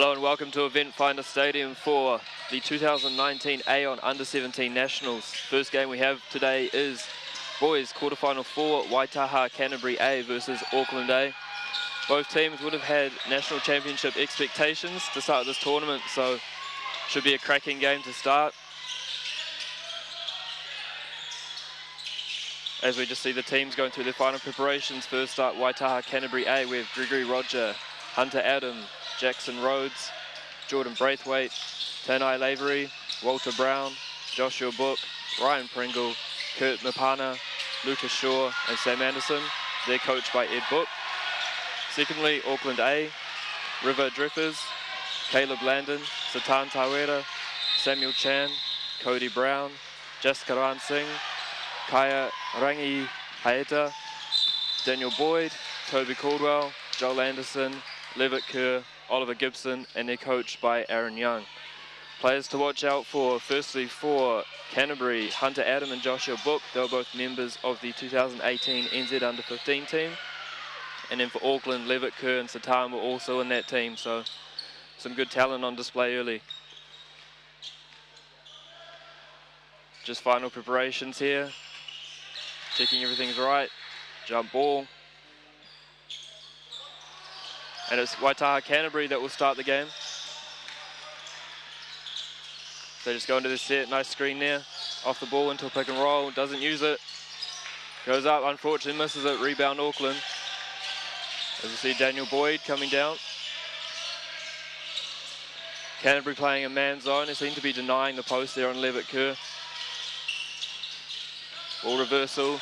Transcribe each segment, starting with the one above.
Hello and welcome to Event Finder Stadium for the 2019 Aon Under-17 Nationals. First game we have today is boys quarterfinal 4, Waitaha Canterbury A versus Auckland A. Both teams would have had national championship expectations to start this tournament, so should be a cracking game to start. As we just see the teams going through their final preparations. First up, Waitaha Canterbury A, we have Gregory Roger, Hunter Adam, Jackson Rhodes, Jordan Braithwaite, Tanai Lavery, Walter Brown, Joshua Book, Ryan Pringle, Kurt Mapana, Lucas Shaw and Sam Anderson. They're coached by Ed Book. Secondly, Auckland A, River Drippers, Caleb Landon, Satan Tawera, Samuel Chan, Cody Brown, Jessica Ran Singh, Kaya Rangi Haeta, Daniel Boyd, Toby Caldwell, Joel Anderson, Levitt Kerr, Oliver Gibson, and they're coached by Aaron Young. Players to watch out for, firstly for Canterbury, Hunter Adam and Joshua Book. They were both members of the 2018 NZ Under-15 team. And then for Auckland, Levitt Kerr and Satan were also in that team, so some good talent on display early. Just final preparations here. Checking everything's right. Jump ball. And it's Waitaha Canterbury that will start the game. So just go into the set, nice screen there. Off the ball into a pick and roll, doesn't use it. Goes up, unfortunately misses it, rebound Auckland. As you see Daniel Boyd coming down. Canterbury playing a man zone, they seem to be denying the post there on Levitt Kerr. Ball reversal,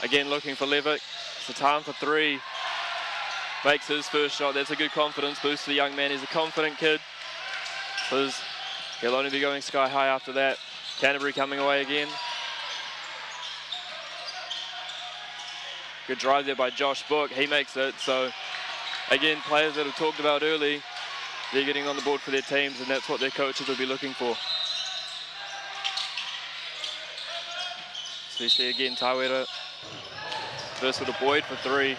again looking for Levitt. Satan for three. Makes his first shot. That's a good confidence boost for the young man. He's a confident kid. He'll only be going sky high after that. Canterbury coming away again. Good drive there by Josh Book. He makes it. So again, players that have talked about early, they're getting on the board for their teams, and that's what their coaches will be looking for. So you see again Tawera versus the Boyd for three.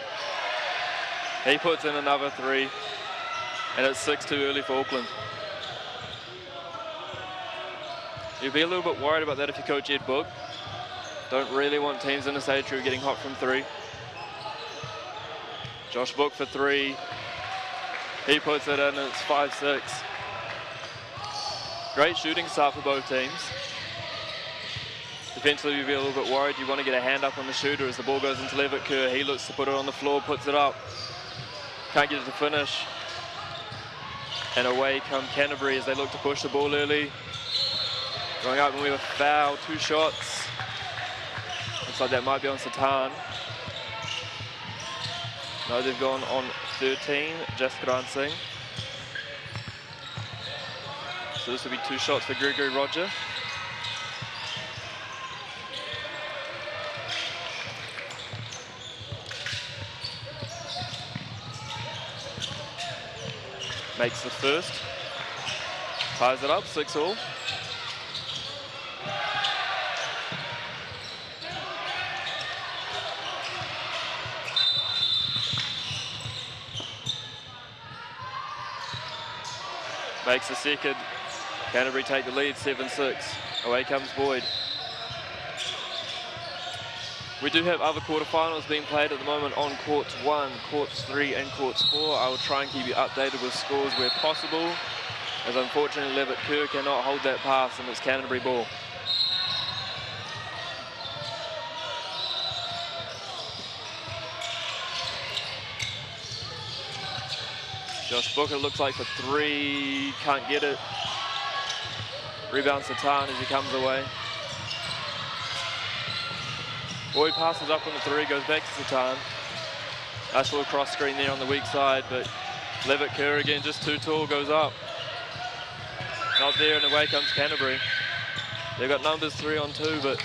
He puts in another three, and it's 6 too early for Auckland. You'd be a little bit worried about that if you coach Ed Book. Don't really want teams in the stage who are getting hot from three. Josh Book for three. He puts it in, and it's 5-6. Great shooting start for both teams. Defensively, you'd be a little bit worried. You want to get a hand up on the shooter as the ball goes into Levitt Kerr. He looks to put it on the floor, puts it up. Can't get it to finish. And away come Canterbury as they look to push the ball early. Going up and we have a foul, 2 shots. Looks like that might be on Satan. No, they've gone on 13, Jessica Ran Singh. So this will be 2 shots for Gregory Roger. Makes the first, ties it up, 6-all. Makes the second. Canterbury take the lead, 7-6. Away comes Boyd. We do have other quarterfinals being played at the moment on courts 1, courts 3 and courts 4. I will try and keep you updated with scores where possible, as unfortunately Levitt Kerr cannot hold that pass and it's Canterbury ball. Josh Booker looks like for three, can't get it. Rebound Satan as he comes away. Boyd passes up on the three, goes back to Satan. Nice little cross screen there on the weak side, but Levitt Kerr again just too tall, goes up. Not there, and away comes Canterbury. They've got numbers 3 on 2, but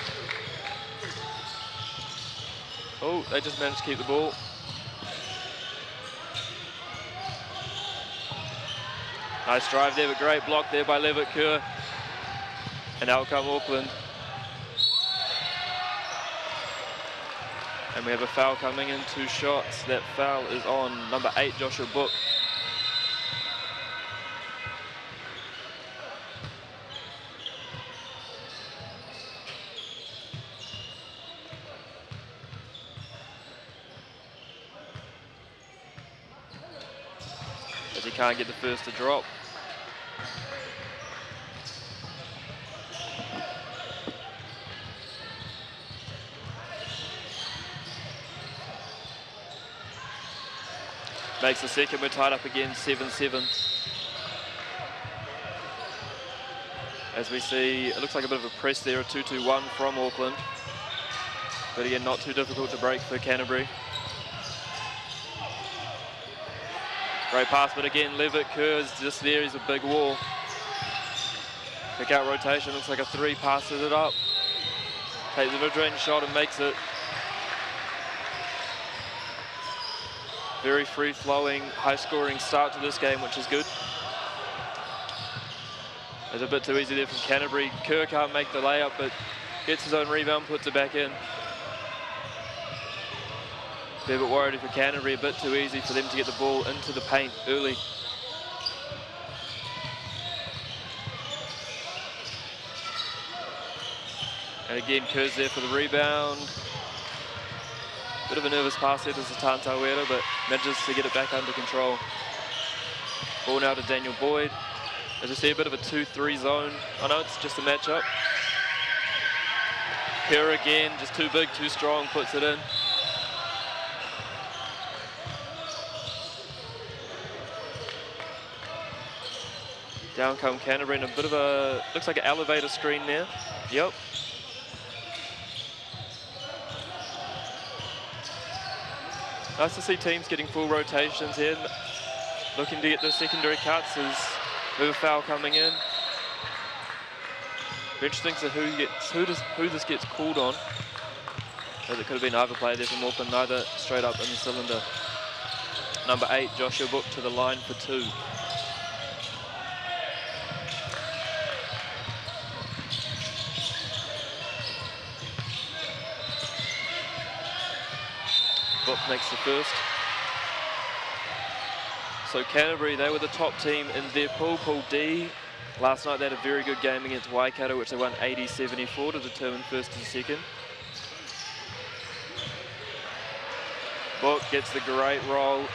oh, they just managed to keep the ball. Nice drive there, but great block there by Levitt Kerr. And out come Auckland. And we have a foul coming in, 2 shots. That foul is on number 8, Joshua Book. He can't get the first to drop. Makes the second, we're tied up again, 7-7. As we see, it looks like a bit of a press there, a 2-2-1 from Auckland. But again, not too difficult to break for Canterbury. Great pass, but again, Levitt Kerr is just there, he's a big wall. Kick out rotation, looks like a 3, passes it up. Takes the mid-range shot and makes it. Very free-flowing, high-scoring start to this game, which is good. It's a bit too easy there from Canterbury. Kerr can't make the layup, but gets his own rebound, puts it back in. They're a bit worried for Canterbury, a bit too easy for them to get the ball into the paint early. And again, Kerr's there for the rebound. Bit of a nervous pass there to Satan Tawera, but manages to get it back under control. Ball now to Daniel Boyd. As you see, a bit of a 2-3 zone. I know it's just a matchup. Kerr again, just too big, too strong, puts it in. Down come Canterbury, and a bit of a, looks like an elevator screen there. Yep. Nice to see teams getting full rotations here, looking to get those secondary cuts as with a foul coming in. Be interesting to who this gets called on, as it could have been either player there from Auckland, neither straight up in the cylinder. Number 8, Joshua Book to the line for 2. Book makes the first. So Canterbury, they were the top team in their pool, Pool D. Last night they had a very good game against Waikato, which they won 80-74 to determine first and second. Book gets the great roll,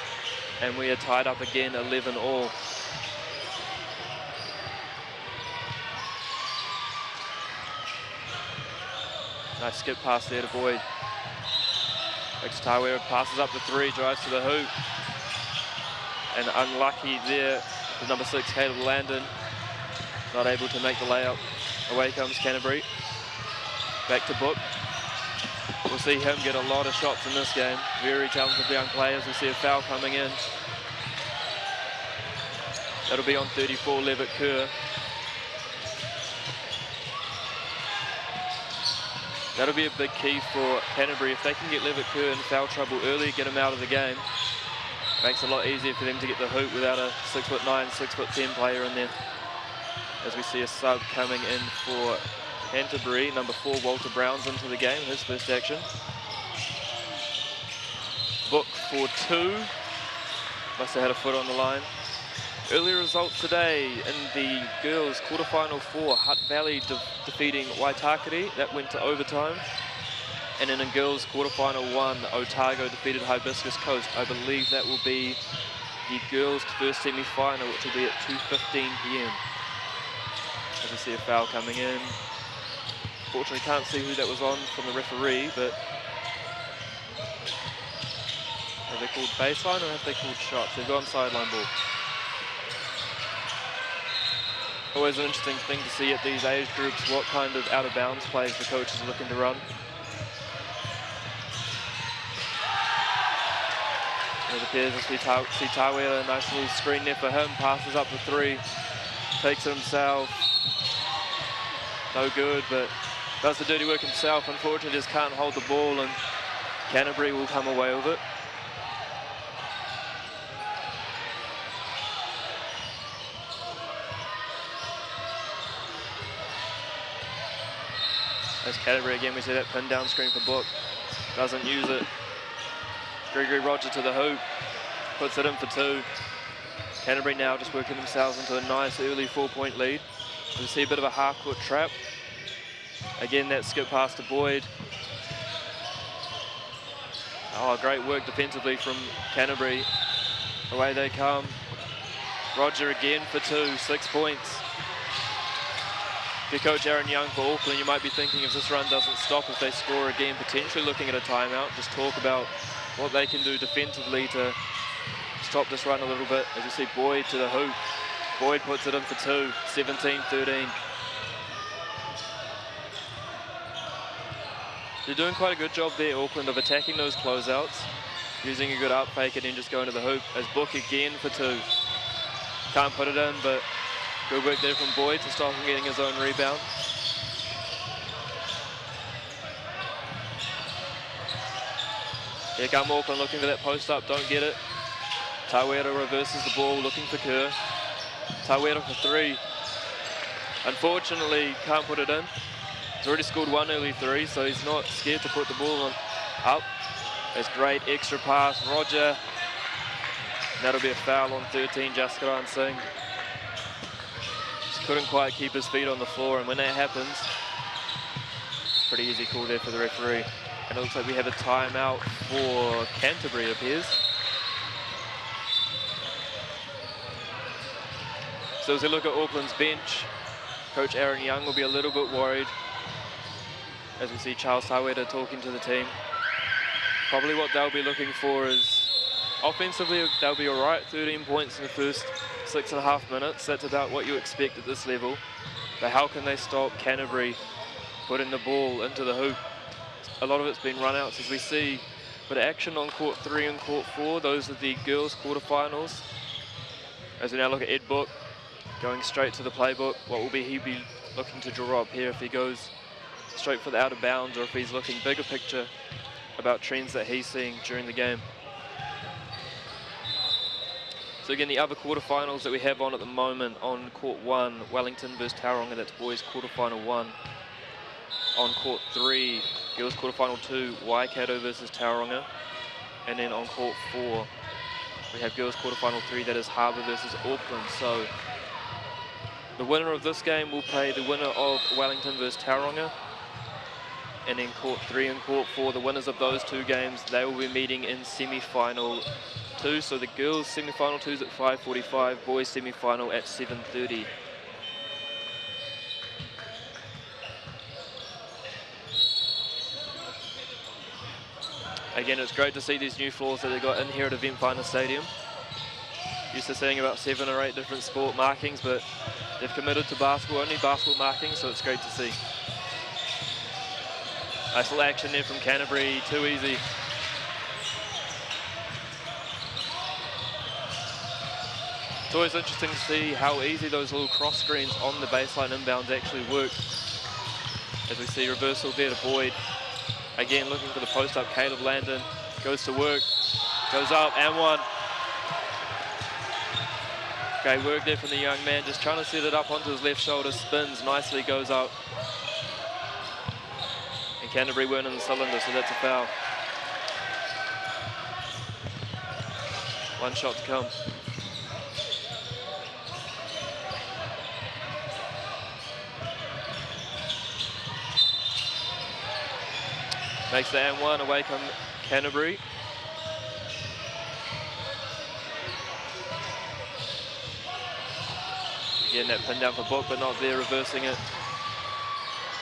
and we are tied up again, 11 all. Nice skip pass there to Boyd. Tawera passes up the 3, drives to the hoop. And unlucky there, the number 6, Caleb Landon, not able to make the layup. Away comes Canterbury. Back to Book. We'll see him get a lot of shots in this game. Very talented young players. We see a foul coming in. That'll be on 34, Levitt Kerr. That'll be a big key for Canterbury. If they can get Levitt Kerr in foul trouble early, get him out of the game, makes it a lot easier for them to get the hoop without a 6'9", 6'10" player in there. As we see a sub coming in for Canterbury, number 4, Walter Brown's into the game, his first action. Book for 2, must have had a foot on the line. Early results today in the girls quarterfinal 4, Hutt Valley defeating Waitaha, that went to overtime. And in girls quarterfinal 1, Otago defeated Hibiscus Coast. I believe that will be the girls' first semi-final, which will be at 2:15 p.m. As we see a foul coming in. Fortunately, can't see who that was on from the referee, but have they called baseline or have they called shots? They've gone sideline ball. Always an interesting thing to see at these age groups, what kind of out-of-bounds plays the coaches are looking to run. It appears to see Tawera, a nice little screen there for him, passes up the 3, takes it himself. No good, but does the dirty work himself. Unfortunately, just can't hold the ball, and Canterbury will come away with it. As Canterbury again, we see that pin down screen for Book. Doesn't use it. Gregory Roger to the hoop. Puts it in for 2. Canterbury now just working themselves into a nice early 4-point lead. We see a bit of a half-court trap. Again, that skip pass to Boyd. Oh, great work defensively from Canterbury. Away they come. Roger again for 2, 6 points. If you're Coach Aaron Young for Auckland, you might be thinking if this run doesn't stop, if they score again, potentially looking at a timeout. Just talk about what they can do defensively to stop this run a little bit. As you see, Boyd to the hoop. Boyd puts it in for 2, 17-13. They're doing quite a good job there, Auckland, of attacking those closeouts, using a good up fake and then just going to the hoop. As Book again for 2. Can't put it in, but good work there from Boyd to stop him getting his own rebound. Here come Auckland looking for that post up, don't get it. Tawera reverses the ball, looking for Kerr. Tawera for 3. Unfortunately, can't put it in. He's already scored 1 early 3, so he's not scared to put the ball up. That's great extra pass, Roger. That'll be a foul on 13, Jaskaran Singh. Just couldn't quite keep his feet on the floor, and when that happens, pretty easy call there for the referee. And it looks like we have a timeout for Canterbury, it appears. So as we look at Auckland's bench, Coach Aaron Young will be a little bit worried as we see Charles Tawera talking to the team. Probably what they'll be looking for is, offensively, they'll be all right, 13 points in the first 6.5 minutes. That's about what you expect at this level. But how can they stop Canterbury putting the ball into the hoop? A lot of it's been run-outs, as we see. But action on court 3 and court 4, those are the girls' quarterfinals. As we now look at Ed Book, going straight to the playbook. What will he be looking to draw up here if he goes straight for the out of bounds, or if he's looking bigger picture about trends that he's seeing during the game? So again, the other quarterfinals that we have on at the moment, on court 1, Wellington versus Tauranga, that's boys quarterfinal 1. On court 3, girls quarterfinal 2, Waikato versus Tauranga. And then on court 4, we have girls quarterfinal 3, that is Harbour versus Auckland. So the winner of this game will play the winner of Wellington versus Tauranga. And in court 3 and court 4, the winners of those 2 games, they will be meeting in semi-final 2. So the girls semi-final 2 is at 5:45, boys semi-final at 7:30. Again, it's great to see these new floors that they got in here at Event Finder Stadium. Used to seeing about 7 or 8 different sport markings, but they've committed to basketball, only basketball markings, so it's great to see. Nice little action there from Canterbury, too easy. It's always interesting to see how easy those little cross screens on the baseline inbounds actually work. As we see reversal there to Boyd. Again, looking for the post up, Caleb Landon goes to work, goes up and 1. Great work there from the young man, just trying to set it up onto his left shoulder, spins nicely, goes up. And Canterbury weren't in the cylinder, so that's a foul. 1 shot to come. Makes the and 1, away come Canterbury. Again, that pin down for Book, but not there, reversing it.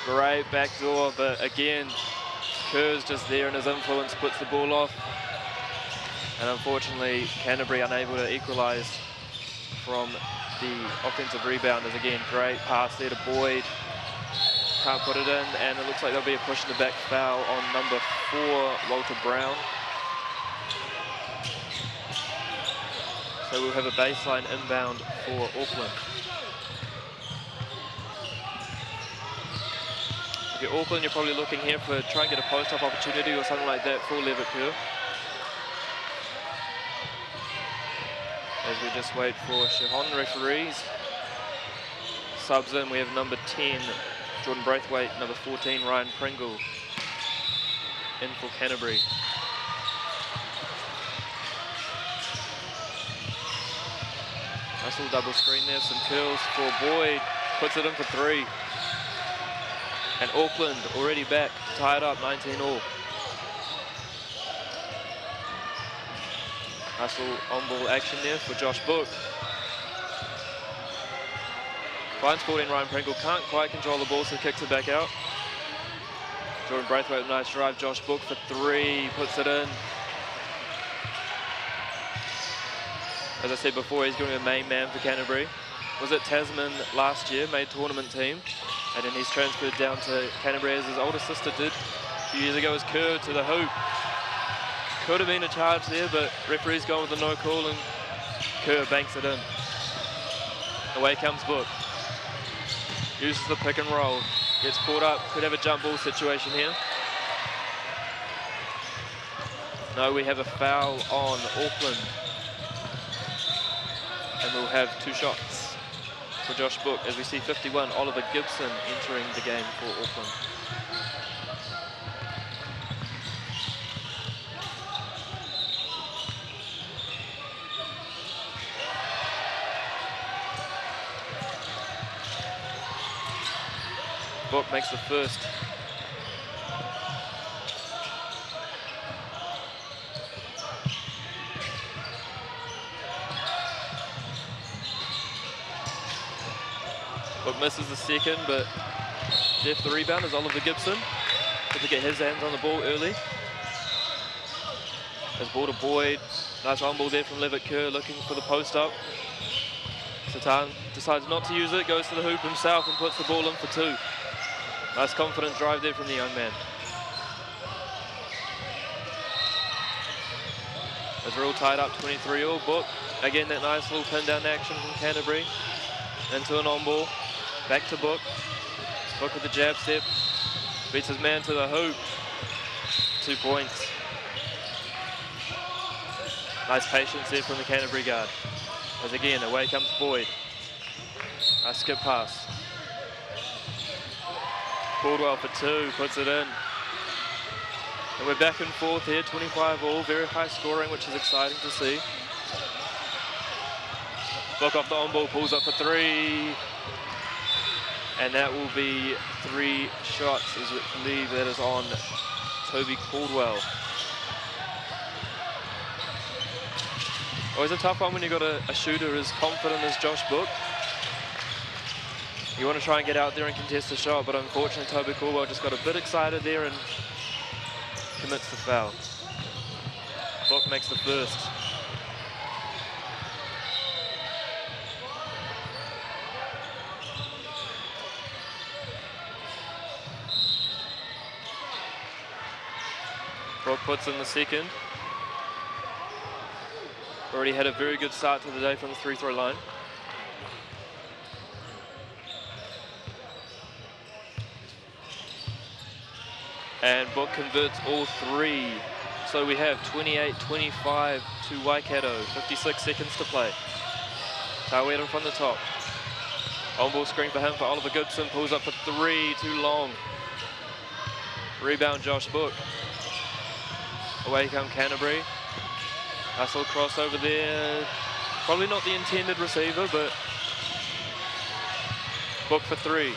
Great backdoor, but again, Kerr's just there and his influence puts the ball off. And unfortunately, Canterbury unable to equalise from the offensive rebounders. Again, great pass there to Boyd. Can't put it in, and it looks like there'll be a push in the back foul on number 4, Walter Brown. So we'll have a baseline inbound for Auckland. If you're Auckland, you're probably looking here for try and get a post-up opportunity or something like that for Levitt Kerr. As we just wait for Shahon referees. Subs in, we have number 10, Jordan Braithwaite, number 14, Ryan Pringle, in for Canterbury. Nice little double screen there, some curls for Boyd, puts it in for 3. And Auckland already back, tied up, 19 all. Nice little on-ball action there for Josh Book. Finds 14, Ryan Pringle, can't quite control the ball, so kicks it back out. Jordan Braithwaite, nice drive. Josh Book for 3, puts it in. As I said before, he's going to be a main man for Canterbury. Was at Tasman last year, made tournament team, and then he's transferred down to Canterbury as his older sister did a few years ago as Kerr to the hoop. Could have been a charge there, but referee's gone with a no call and Kerr banks it in. Away comes Book. Uses the pick and roll. Gets caught up, could have a jump ball situation here. No, we have a foul on Auckland. And we'll have 2 shots for Josh Book as we see 51, Oliver Gibson entering the game for Auckland. Book makes the first. Book misses the second, but there for the rebound is Oliver Gibson. Good to get his hands on the ball early. Has ball to Boyd. Nice on ball there from Levitt Kerr looking for the post up. Satan decides not to use it, goes to the hoop himself and puts the ball in for 2. Nice confident drive there from the young man. As we're all tied up 23-all, Book. Again, that nice little pin down action from Canterbury. Into an on ball. Back to Book. Book with the jab step. Beats his man to the hoop. 2 points. Nice patience there from the Canterbury guard. As again, away comes Boyd. Nice skip pass. Caldwell for 2, puts it in. And we're back and forth here, 25-all, very high scoring, which is exciting to see. Book off the on-ball, pulls up for 3. And that will be 3 shots, as we believe that is on Toby Caldwell. Always a tough one when you've got a shooter as confident as Josh Book. You want to try and get out there and contest the shot, but unfortunately Toby Caldwell just got a bit excited there and commits the foul. Book makes the first. Brook puts in the second. Already had a very good start to the day from the free-throw line. And Book converts all 3. So we have 28-25 to Waikato, 56 seconds to play. Tawera from the top. On-ball screen for him for Oliver Gibson, pulls up for 3, too long. Rebound Josh Book. Away come Canterbury. Hustle crossover there. Probably not the intended receiver, but Book for 3.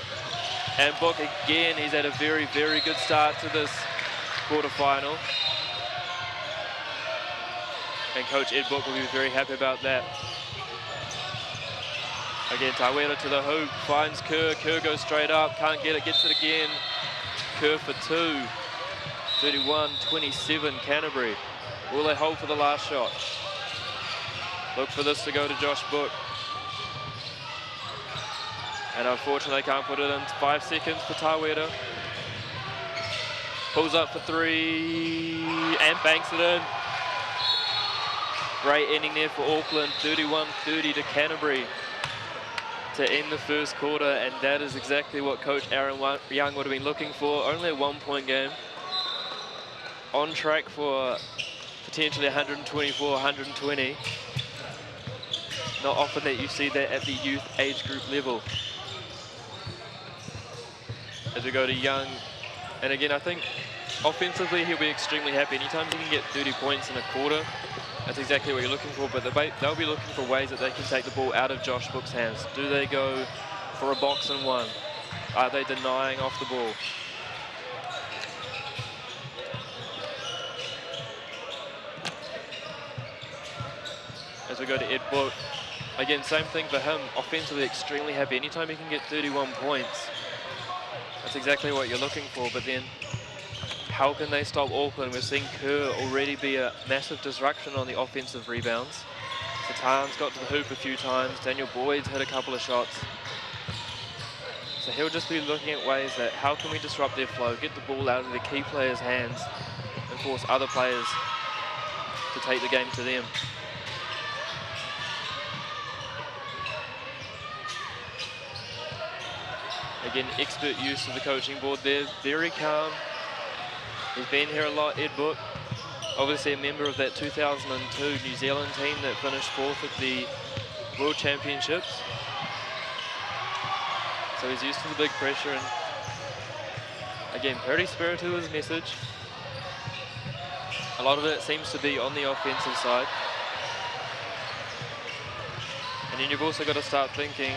And Book again, he's had a very, very good start to this quarterfinal. And Coach Ed Book will be very happy about that. Again, Tawera to the hoop, finds Kerr. Kerr goes straight up, can't get it, gets it again. Kerr for 2. 31-27 Canterbury. Will they hold for the last shot? Look for this to go to Josh Book. And unfortunately they can't put it in. 5 seconds for Tawera. Pulls up for 3 and banks it in. Great ending there for Auckland. 31-30 to Canterbury to end the first quarter, and that is exactly what Coach Aaron Young would have been looking for. Only a 1-point game. On track for potentially 124, 120. Not often that you see that at the youth age group level. As we go to Young, and again, I think offensively he'll be extremely happy. Anytime he can get 30 points in a quarter, that's exactly what you're looking for, but they'll be looking for ways that they can take the ball out of Josh Book's hands. Do they go for a box and one? Are they denying off the ball? As we go to Ed Book, Again, same thing for him. Offensively, extremely happy. Anytime he can get 31 points, that's exactly what you're looking for. But then, how can they stop Auckland? We've seen Kerr already be a massive disruption on the offensive rebounds. Satan's got to the hoop a few times. Daniel Boyd's hit a couple of shots. So he'll just be looking at ways that how can we disrupt their flow, get the ball out of the key players' hands, and force other players to take the game to them. Again, expert use of the coaching board there, very calm. He's been here a lot, Ed Book. Obviously a member of that 2002 New Zealand team that finished 4th at the World Championships. So he's used to the big pressure, and again, pretty spirited with his message. A lot of it seems to be on the offensive side. And then you've also got to start thinking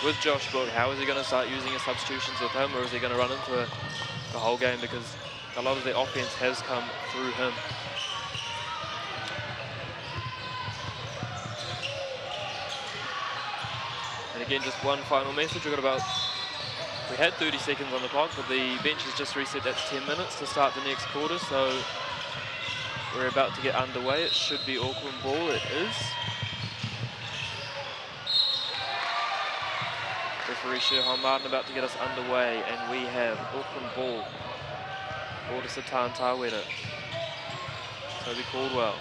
with Josh Book, how is he going to start using his substitutions with him, or is he going to run into the whole game, because a lot of the offense has come through him. And again, just one final message. We had 30 seconds on the clock, but the bench has just reset that to 10 minutes to start the next quarter, so we're about to get underway. It should be Auckland ball. It is. Referee Sherhan Martin about to get us underway, and we have Auckland ball. Ball to Satan Tawera. Toby Caldwell.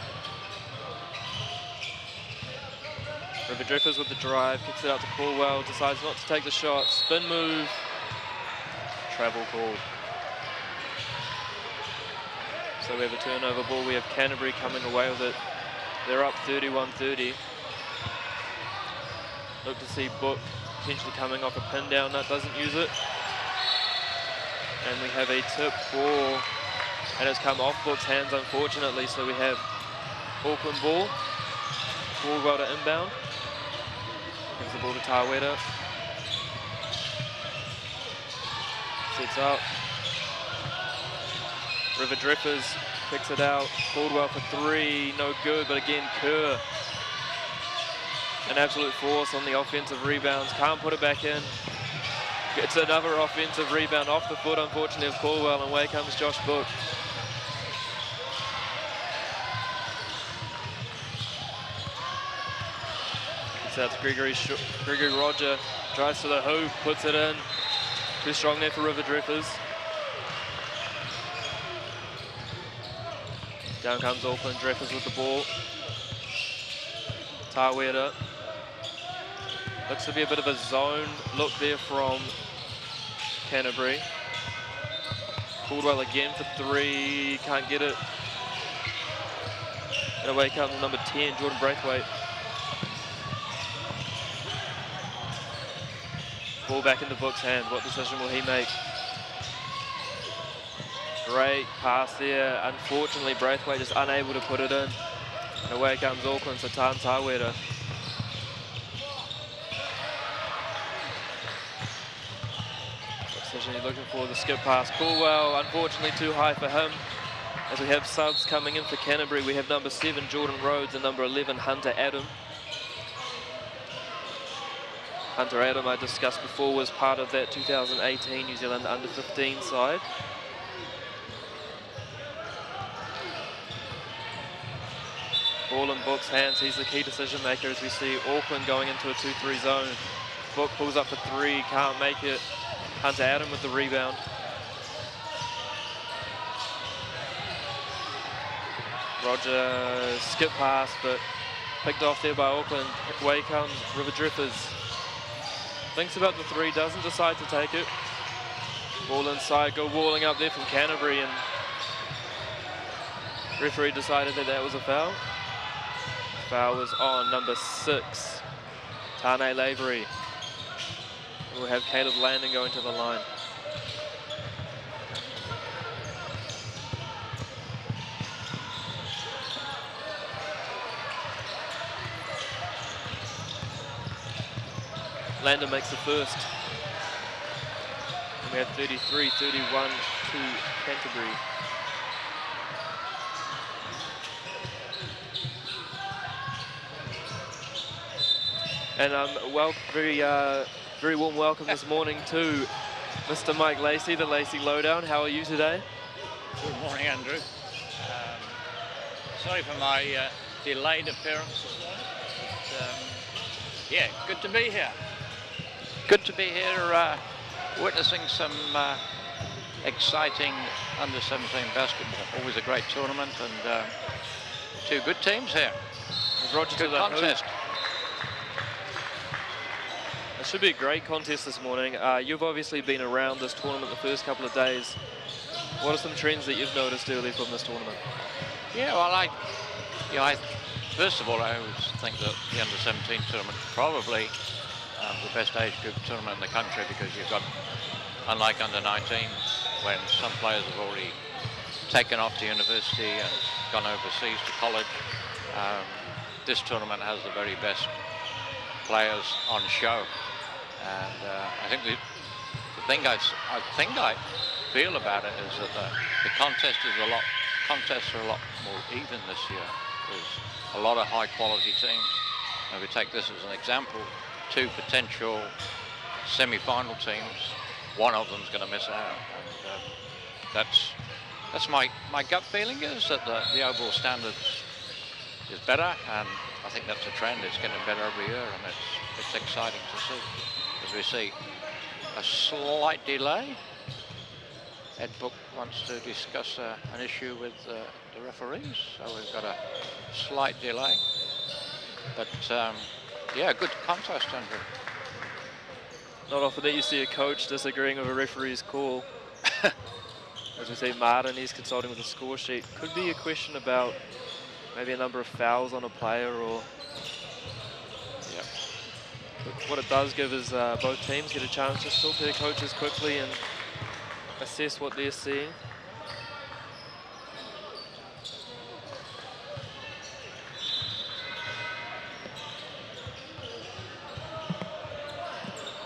River Dreffers with the drive, kicks it out to Caldwell, decides not to take the shot, spin move, travel call. So we have a turnover ball. We have Canterbury coming away with it. They're up 31-30. Look to see Book potentially coming off a pin down. That doesn't use it. And we have a tip ball, and it's come off Book's hands, unfortunately. So we have Auckland ball. Caldwell to inbound. Gives the ball to Tawera. Sets up. River Dreffers picks it out. Caldwell for 3, no good, but again, Kerr. An absolute force on the offensive rebounds. Can't put it back in. Gets another offensive rebound off the foot, unfortunately, of Caldwell, and away comes Josh Book. It's out to Gregory Roger. Drives to the hoop, puts it in. Too strong there for River Dreffers. Down comes Auckland. Dreffers with the ball. Tawera. Looks to be a bit of a zone look there from Canterbury. Caldwell again for 3, can't get it. And away comes number 10, Jordan Braithwaite. Ball back into Book's hands. What decision will he make? Great pass there. Unfortunately, Braithwaite just unable to put it in. And away comes Auckland, Satan Tawera. Decision he's looking for, the skip pass. Caldwell, unfortunately too high for him. As we have subs coming in for Canterbury, we have number 7, Jordan Rhodes, and number 11, Hunter Adam. Hunter Adam, I discussed before, was part of that 2018 New Zealand under-15 side. Ball in Book's hands. He's the key decision maker as we see Auckland going into a 2-3 zone. Book pulls up for 3, can't make it. Hunter Adam with the rebound. Roger skip pass, but picked off there by Auckland. Away comes River Dreffers. Thinks about the 3, doesn't decide to take it. Ball inside, go walling up there from Canterbury, and referee decided that that was a foul. Foul was on number 6, Tane Lavery. We'll have Caleb Landon going to the line. Landon makes the first. And we have 33-31 to Canterbury. And very warm welcome this morning to Mr. Mike Lacey, the Lacey Lowdown. How are you today? Good morning, Andrew. Sorry for my delayed appearance this morning. But, yeah, good to be here. Good to be here witnessing some exciting under-17 basketball. Always a great tournament and two good teams here. Roger, good contest. It should be a great contest this morning. You've obviously been around this tournament the first couple of days. What are some trends that you've noticed early from this tournament? Yeah, well, first of all, I always think that the under-17 tournament is probably the best age group tournament in the country, because you've got, unlike under-19, when some players have already taken off to university and gone overseas to college, this tournament has the very best players on show. And I think the thing I feel about it is that the contests are a lot more even this year. There's a lot of high-quality teams. And if we take this as an example, two potential semi-final teams, one of them's going to miss out. And that's my gut feeling, is that the overall standard is better, and I think that's a trend. It's getting better every year, and it's exciting to see. As we see a slight delay. Ed Book wants to discuss an issue with the referees, so we've got a slight delay. But yeah, good contest, Andrew. Not often that you see a coach disagreeing with a referee's call. As we see, Martin, he's consulting with the score sheet. Could be a question about maybe a number of fouls on a player, or... Yep. But what it does give is both teams get a chance to talk to their coaches quickly and assess what they're seeing.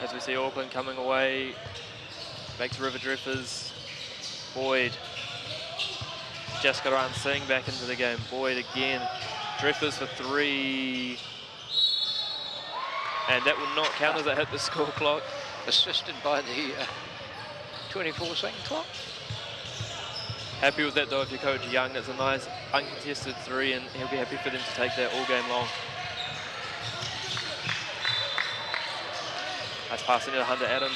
As we see Auckland coming away, makes River Dreffers. Boyd. Jaskaran Singh back into the game. Boyd again. Dreffers for three. And that will not count as it hit the score clock. Assisted by the 24-second clock. Happy with that though if you're Coach Young. That's a nice uncontested three, and he'll be happy for them to take that all game long. Nice passing to Hunter Adam.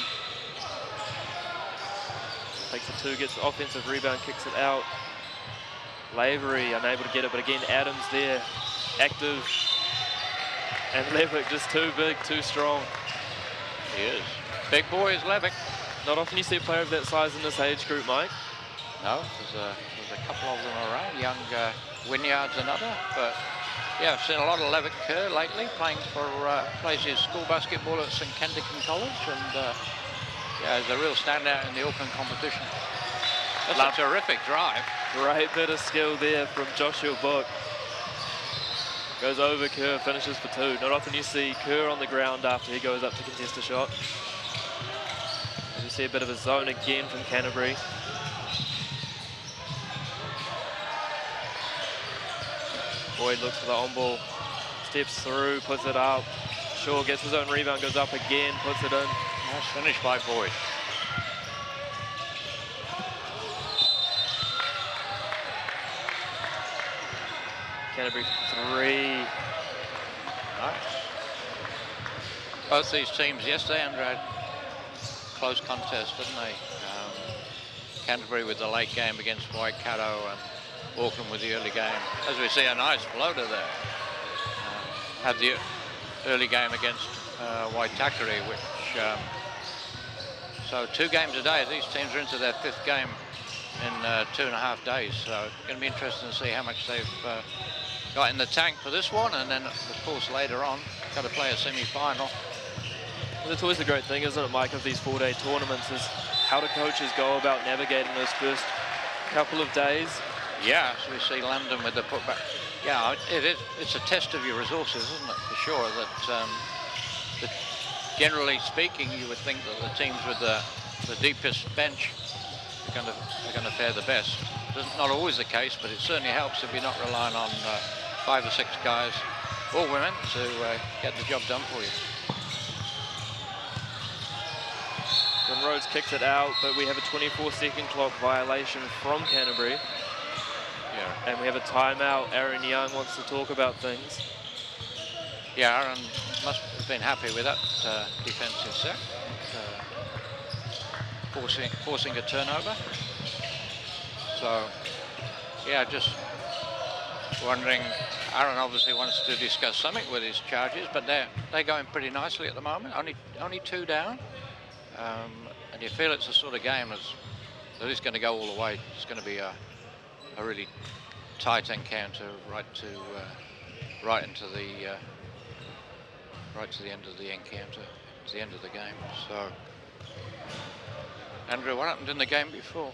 Takes the two, gets the offensive rebound, kicks it out. Lavery unable to get it, but again Adams there, active. And Levick just too big, too strong. He is. Big boy is Levick. Not often you see a player of that size in this age group, Mike. No, there's a couple of them around. Young Wynyard's another, but yeah, I've seen a lot of Levick Kerr lately plays his school basketball at St Kentigern College, and yeah, he's a real standout in the Auckland competition. That's a terrific drive. Great bit of skill there from Joshua Book. Goes over Kerr, finishes for two. Not often you see Kerr on the ground after he goes up to contest a shot. As you see a bit of a zone again from Canterbury. Boyd looks for the on-ball, steps through, puts it up. Shaw gets his own rebound, goes up again, puts it in. Nice finish by Boyd. Canterbury three. Nice. Both these teams yesterday, Andrew, had close contest, didn't they? Canterbury with the late game against Waikato, and Auckland with the early game. As we see, a nice floater there. Had the early game against Waitaha, which... so 2 games a day. These teams are into their 5th game in 2.5 days. So it's going to be interesting to see how much they've got in the tank for this one, and then of course later on got to play a semi-final. Well, that's always a great thing, isn't it, Mike, of these 4-day tournaments, is how do coaches go about navigating those first couple of days? Yeah, so we see London with the putback. Yeah, it's a test of your resources, isn't it, for sure, that generally speaking, you would think that the teams with the deepest bench are going to fare the best. It's not always the case, but it certainly helps if you're not relying on 5 or 6 guys or women to get the job done for you. When Rhodes kicks it out, but we have a 24-second clock violation from Canterbury. Yeah. And we have a timeout. Aaron Young wants to talk about things. Yeah, Aaron must have been happy with that defensive set. Forcing a turnover. So, yeah, just wondering, Aaron obviously wants to discuss something with his charges, but they're going pretty nicely at the moment. Only 2 down. And you feel it's the sort of game that is going to go all the way. It's going to be a really tight encounter right to the end of the encounter, to the end of the game. So, Andrew, what happened in the game before?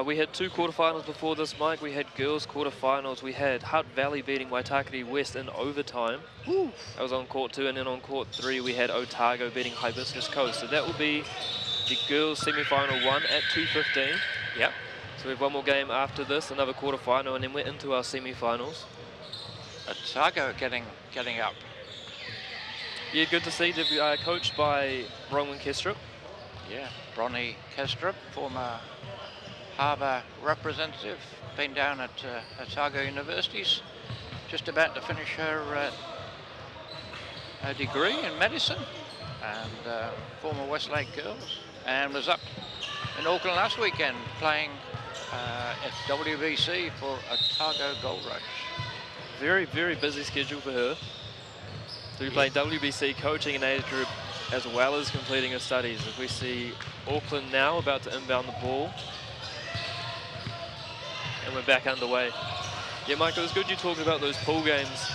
We had 2 quarterfinals before this, Mike. We had girls quarterfinals. We had Hutt Valley beating Waitakere West in overtime. Ooh. That was on court 2, and then on court 3 we had Otago beating Hibiscus Coast. So that will be the girls semi-final 1 at 2:15. Yep. So we have 1 more game after this, another quarterfinal, and then we're into our semi-finals. Otago getting up. Yeah, good to see. Coached by Rowan Kestrup. Yeah, Bronnie Kestrup, former Harbour representative, been down at Otago Universities, just about to finish her degree in medicine, and former Westlake girls, and was up in Auckland last weekend playing at WBC for Otago Gold Rush. Very, very busy schedule for her. To be playing WBC, coaching an age group, as well as completing her studies. As we see Auckland now about to inbound the ball. And we're back underway. Yeah, Mike, it was good you talked about those pool games.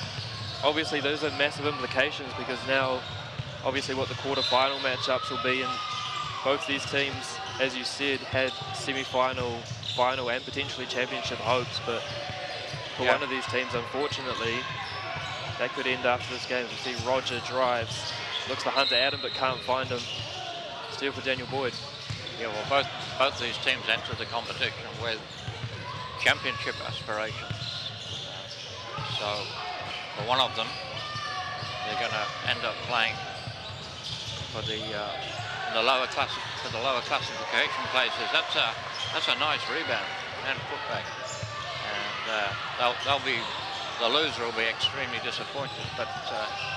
Obviously, those have massive implications because now, obviously, what the quarter-final matchups will be, and both these teams, as you said, had semi-final, final, and potentially championship hopes. But for one of these teams, unfortunately, that could end after this game. We see Roger drives, looks for Hunter Adam, but can't find him. Steal for Daniel Boyd. Yeah, well, both these teams enter the competition with championship aspirations. So for one of them, they're going to end up playing for the lower classification places. That's a nice rebound and putback, and the loser will be extremely disappointed. But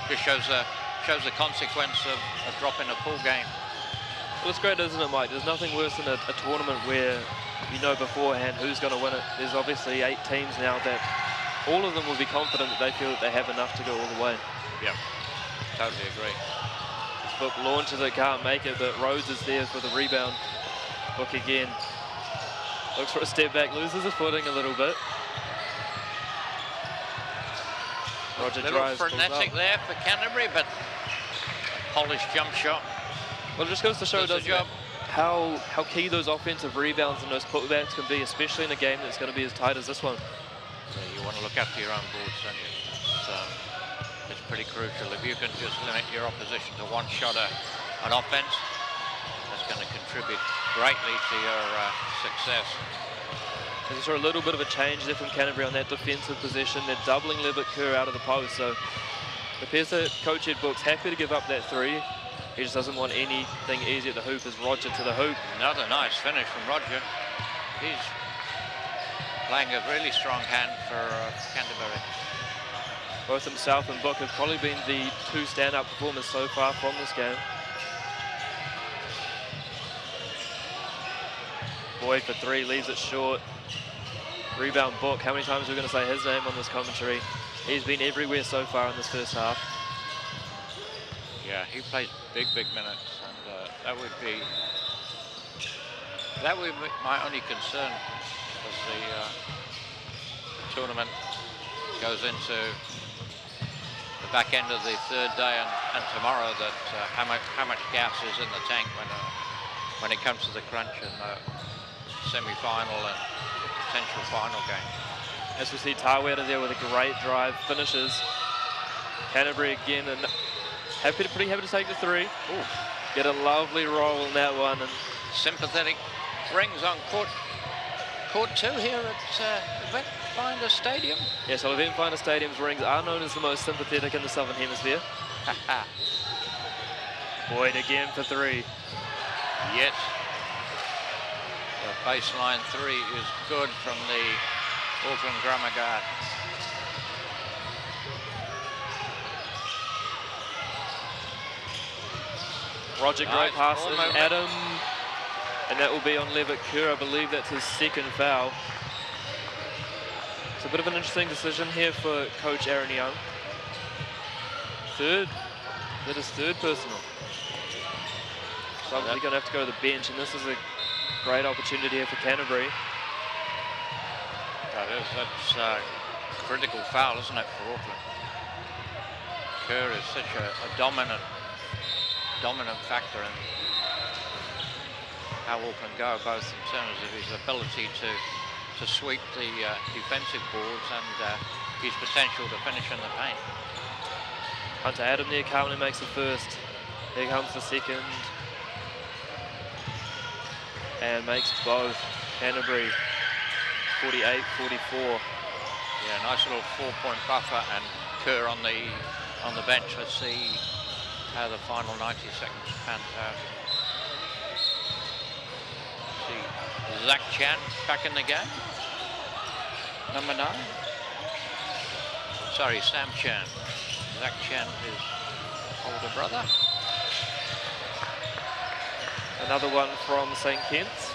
just shows the consequence of dropping a pool game. Well, it's great, isn't it, Mike? There's nothing worse than a tournament where you know beforehand who's going to win it. There's obviously 8 teams now that all of them will be confident that they feel that they have enough to go all the way. Yeah, totally agree. Book launches it, can't make it, but Rhodes is there for the rebound. Book again. Looks for a step back, loses his footing a little bit. Roger drives. A little frenetic there for Canterbury, but a polished jump shot. Well, it just goes to show, doesn't it, how key those offensive rebounds and those putbacks can be, especially in a game that's going to be as tight as this one. So you want to look after your own boards, don't you? It's pretty crucial. If you can just limit your opposition to one shot on offense, that's going to contribute greatly to your success. There's a little bit of a change there from Canterbury on that defensive position. They're doubling Levitt Kerr out of the post, so it appears that Coach Ed Book's happy to give up that 3. He just doesn't want anything easy at the hoop as Roger to the hoop. Another nice finish from Roger. He's playing a really strong hand for Canterbury. Both himself and Book have probably been the 2 stand-up performers so far from this game. Boyd for 3, leaves it short. Rebound Book. How many times are we going to say his name on this commentary? He's been everywhere so far in this first half. Yeah, he plays big minutes, and that would be my only concern as the tournament goes into the back end of the 3rd day and tomorrow, that how much gas is in the tank when it comes to the crunch and semi-final and potential final game. As we see Tawera there with a great drive, finishes. Canterbury again, and pretty happy to take the 3. Ooh. Get a lovely roll in that one. And sympathetic rings on court 2 here at Event Stadium. Yes, well, Event Stadium's rings are known as the most sympathetic in the Southern Hemisphere. Boyd again for 3. Yes. The baseline 3 is good from the Auckland Grammar Guard. Roger, great pass ball in movement. Adam. And that will be on Levitt Kerr. I believe that's his second foul. It's a bit of an interesting decision here for Coach Aaron Young. Third. That is third personal. So obviously going to have to go to the bench, and this is a great opportunity here for Canterbury. That's a critical foul, isn't it, for Auckland? Kerr is such a dominant factor in how Auckland go, both in terms of his ability to sweep the defensive boards and his potential to finish in the paint. Hunter Adam there calmly makes the first. Here comes the second. And makes both. Canterbury 48-44. Yeah, nice little 4-point buffer, and Kerr on the bench. Let's see how the final 90 seconds pans out. See Zach Chan back in the game. Number 9. Sorry, Sam Chan. Zach Chan, his older brother. Another one from St. Kitts.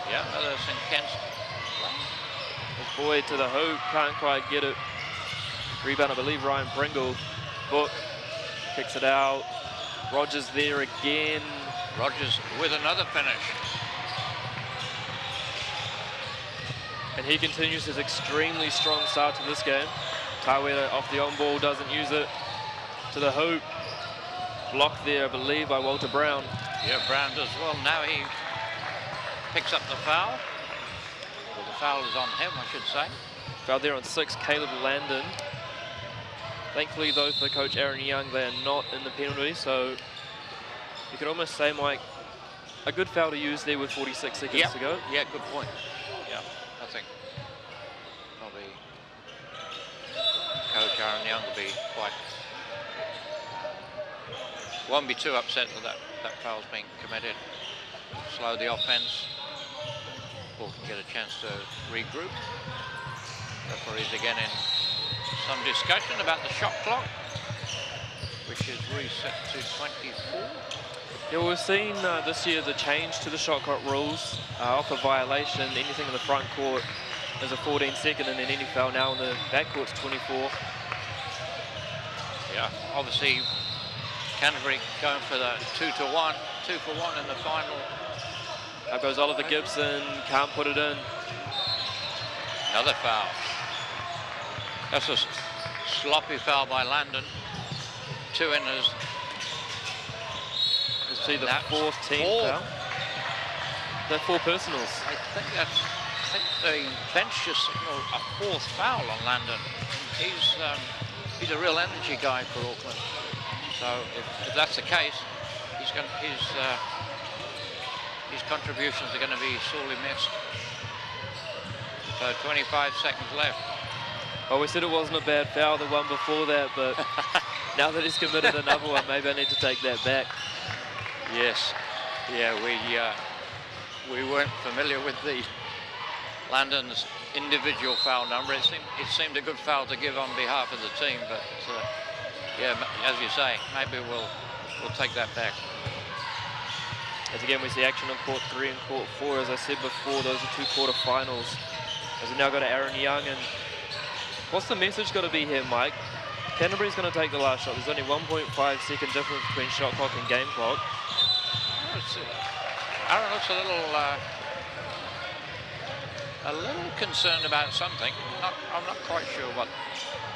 Yeah, another St. Kitts. This boy to the hoop, can't quite get it. Rebound, I believe, Ryan Pringle. Book kicks it out. Rogers there again. Rogers with another finish. And he continues his extremely strong start to this game. Tawera off the on ball, doesn't use it. To the hoop. Blocked there, I believe, by Walter Brown. Yeah, Brown does well. Now he picks up the foul. Well, the foul is on him, I should say. Foul there on 6, Caleb Landon. Thankfully, though, for Coach Aaron Young, they are not in the penalty, so you could almost say, Mike, a good foul to use there with 46 seconds to go. Yeah, good point. Yeah, I think probably Coach Aaron Young will be won't be too upset that foul's being committed. Slow the offense. Ball can get a chance to regroup. Referees again in some discussion about the shot clock, which is reset to 24. Yeah, well, we've seen this year the change to the shot clock rules. Off a violation, anything in the front court is a 14-second, and then any foul now in the backcourt's 24. Yeah, obviously Canterbury going for the 2-1, 2-for-1 in the final. Up goes Oliver Gibson, can't put it in. Another foul. That's a sloppy foul by Landon. 2 inners. Let's see the fourth team foul. They're 4 personals. I think the bench just signaled a 4th foul on Landon. He's a real energy guy for Auckland. So if that's the case, his contributions are going to be sorely missed. So 25 seconds left. Well, we said it wasn't a bad foul, the one before that, but now that he's committed another one, maybe I need to take that back. Yes. Yeah, we weren't familiar with the Landon's individual foul number. It seemed a good foul to give on behalf of the team, but yeah, as you say, maybe we'll take that back. As again, we see action on court 3 and court 4. As I said before, those are 2 quarterfinals. As we now go to Aaron Young, and what's the message got to be here, Mike? Canterbury's going to take the last shot. There's only 1.5-second difference between shot clock and game clock. Aaron looks a little concerned about something. I'm not quite sure what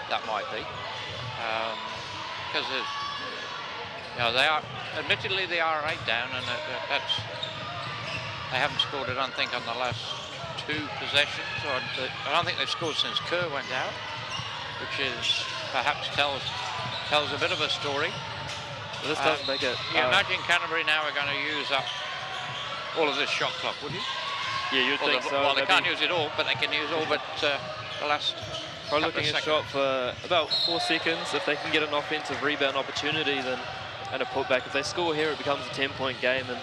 that might be. Because they are, admittedly, they are 8 down, and they haven't scored, I don't think, on the last 2 possessions. I don't think they've scored since Kerr went out, which is perhaps tells a bit of a story. Well, this does make it. You imagine Canterbury now are going to use up all of this shot clock, would you? Yeah, you'd think so. Well, they can't use it all, but they can use all but the last. Probably looking at shot for about 4 seconds. If they can get an offensive rebound opportunity, then and a putback. If they score here, it becomes a 10-point game, and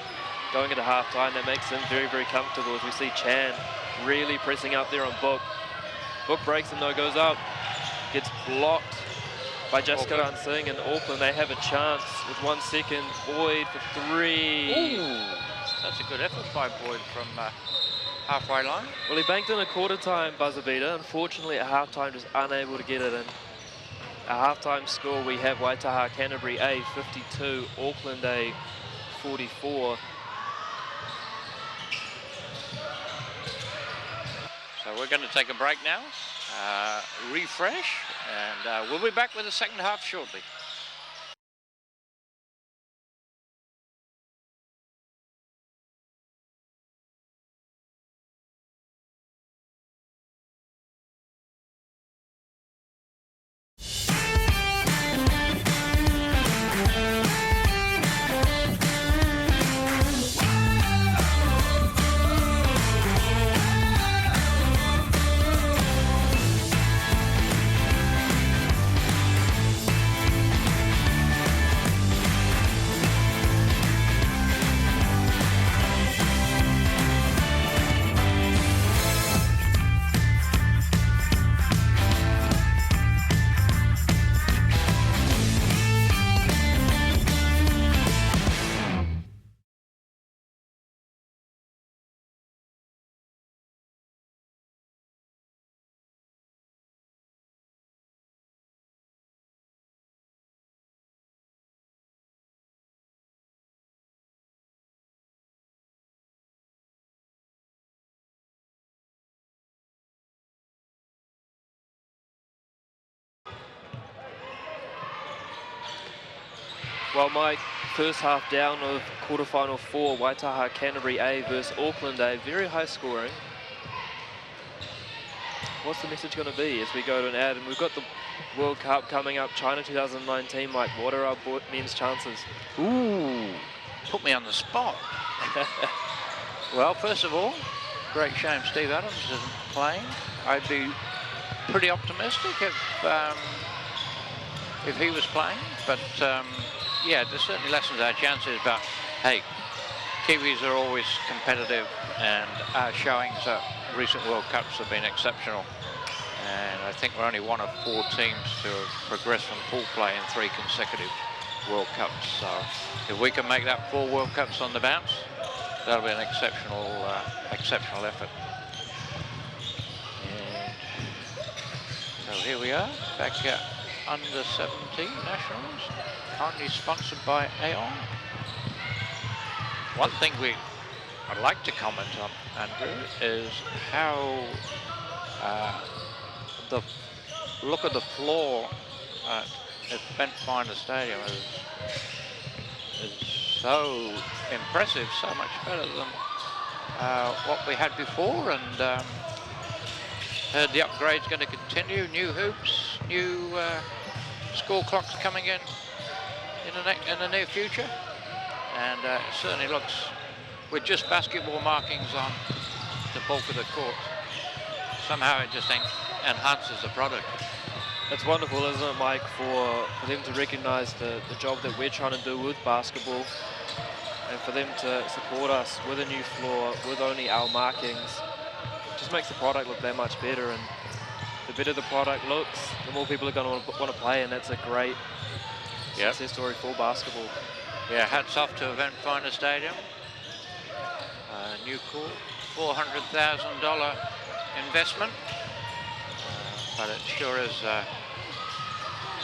going into half-time. That makes them very, very comfortable as we see Chan really pressing up there on Book. Book breaks him though, goes up, gets blocked by Jessica Singh, and Auckland, they have a chance with 1 second. Boyd for 3. Ooh, that's a good effort by Boyd from halfway line. Well, he banked in a quarter-time buzzer beater. Unfortunately, at half-time, just unable to get it in. At half-time score, we have Waitaha Canterbury A 52, Auckland A 44. So we're going to take a break now, refresh, and we'll be back with the second half shortly. Well, Mike, first half down of quarterfinal 4, Waitaha Canterbury A versus Auckland A, very high scoring. What's the message going to be as we go to an ad? And we've got the World Cup coming up, China 2019, Mike. What are our men's chances? Ooh, put me on the spot. Well, first of all, great shame Steve Adams isn't playing. I'd be pretty optimistic if he was playing, but yeah, this certainly lessens our chances, but hey, Kiwis are always competitive, and our showings at recent World Cups have been exceptional. And I think we're only one of 4 teams to have progressed from pool play in 3 consecutive World Cups. So if we can make that 4 World Cups on the bounce, that'll be an exceptional effort. And so here we are, back at under 17 nationals, currently sponsored by Aon. One thing I'd like to comment on, Andrew, is how the look of the floor at Bent Finder Stadium is so impressive, so much better than what we had before, and heard the upgrade's going to continue, new hoops, new score clocks coming in the near future, and it certainly looks, with just basketball markings on the bulk of the court, somehow it just enhances the product. It's wonderful, isn't it, Mike, for them to recognise the job that we're trying to do with basketball, and for them to support us with a new floor, with only our markings. It just makes the product look that much better, and the better the product looks, the more people are going to want to play, and that's a great success story for basketball. Yeah, hats off to Event Finder Stadium. New court, $400,000 investment, but it sure is a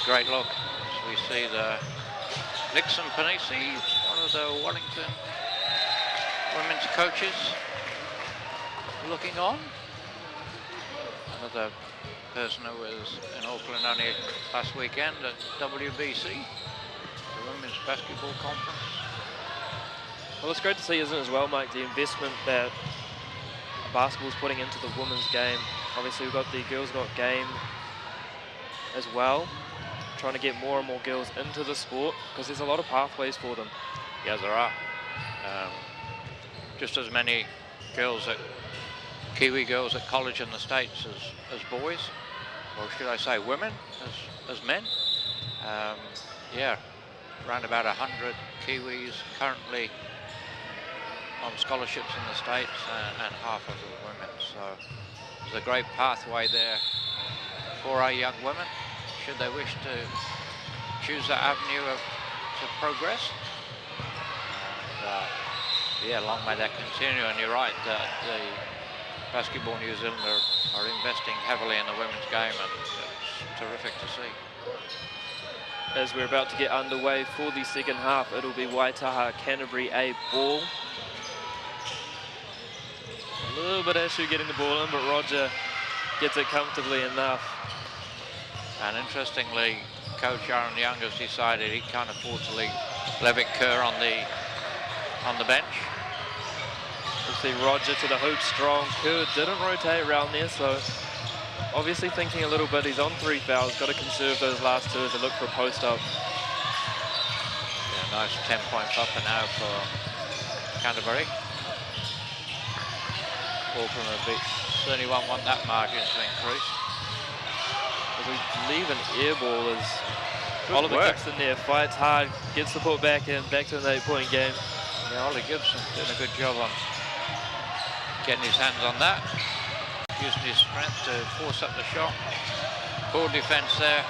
great look. So we see the Nixon Panisi, one of the Wellington women's coaches, looking on. Another person who was in Auckland only last weekend at WBC, the Women's Basketball Conference. Well, it's great to see, isn't it, as well, Mike, the investment that basketball's putting into the women's game. Obviously, we've got the girls got game as well, trying to get more and more girls into the sport, because there's a lot of pathways for them. Yeah, there are. Just as many girls Kiwi girls at college in the States as boys, or should I say women as men. Yeah, around about 100 Kiwis currently on scholarships in the States and half of the women. So there's a great pathway there for our young women, should they wish to choose that avenue to progress. And, yeah, long may that continue. And you're right, the Basketball New Zealand are investing heavily in the women's game, and it's terrific to see. As we're about to get underway for the second half, it'll be Waitaha Canterbury A ball. A little bit of issue getting the ball in, but Roger gets it comfortably enough. And interestingly, Coach Aaron Young has decided he can't afford to leave Levitt Kerr on the bench. We'll see Roger to the hoop strong. Kerr didn't rotate around there, so obviously thinking a little bit. He's on 3 fouls, got to conserve those last 2 as they look for a post up. Yeah, nice 10-point buffer now for Canterbury. Auckland certainly won't want that margin to increase. As we leave an air ball as Oliver Gibson there fights hard, gets the put back in, back to an 8-point game. Yeah, Ollie Gibson doing a good job on getting his hands on that, using his strength to force up the shot. Poor defence there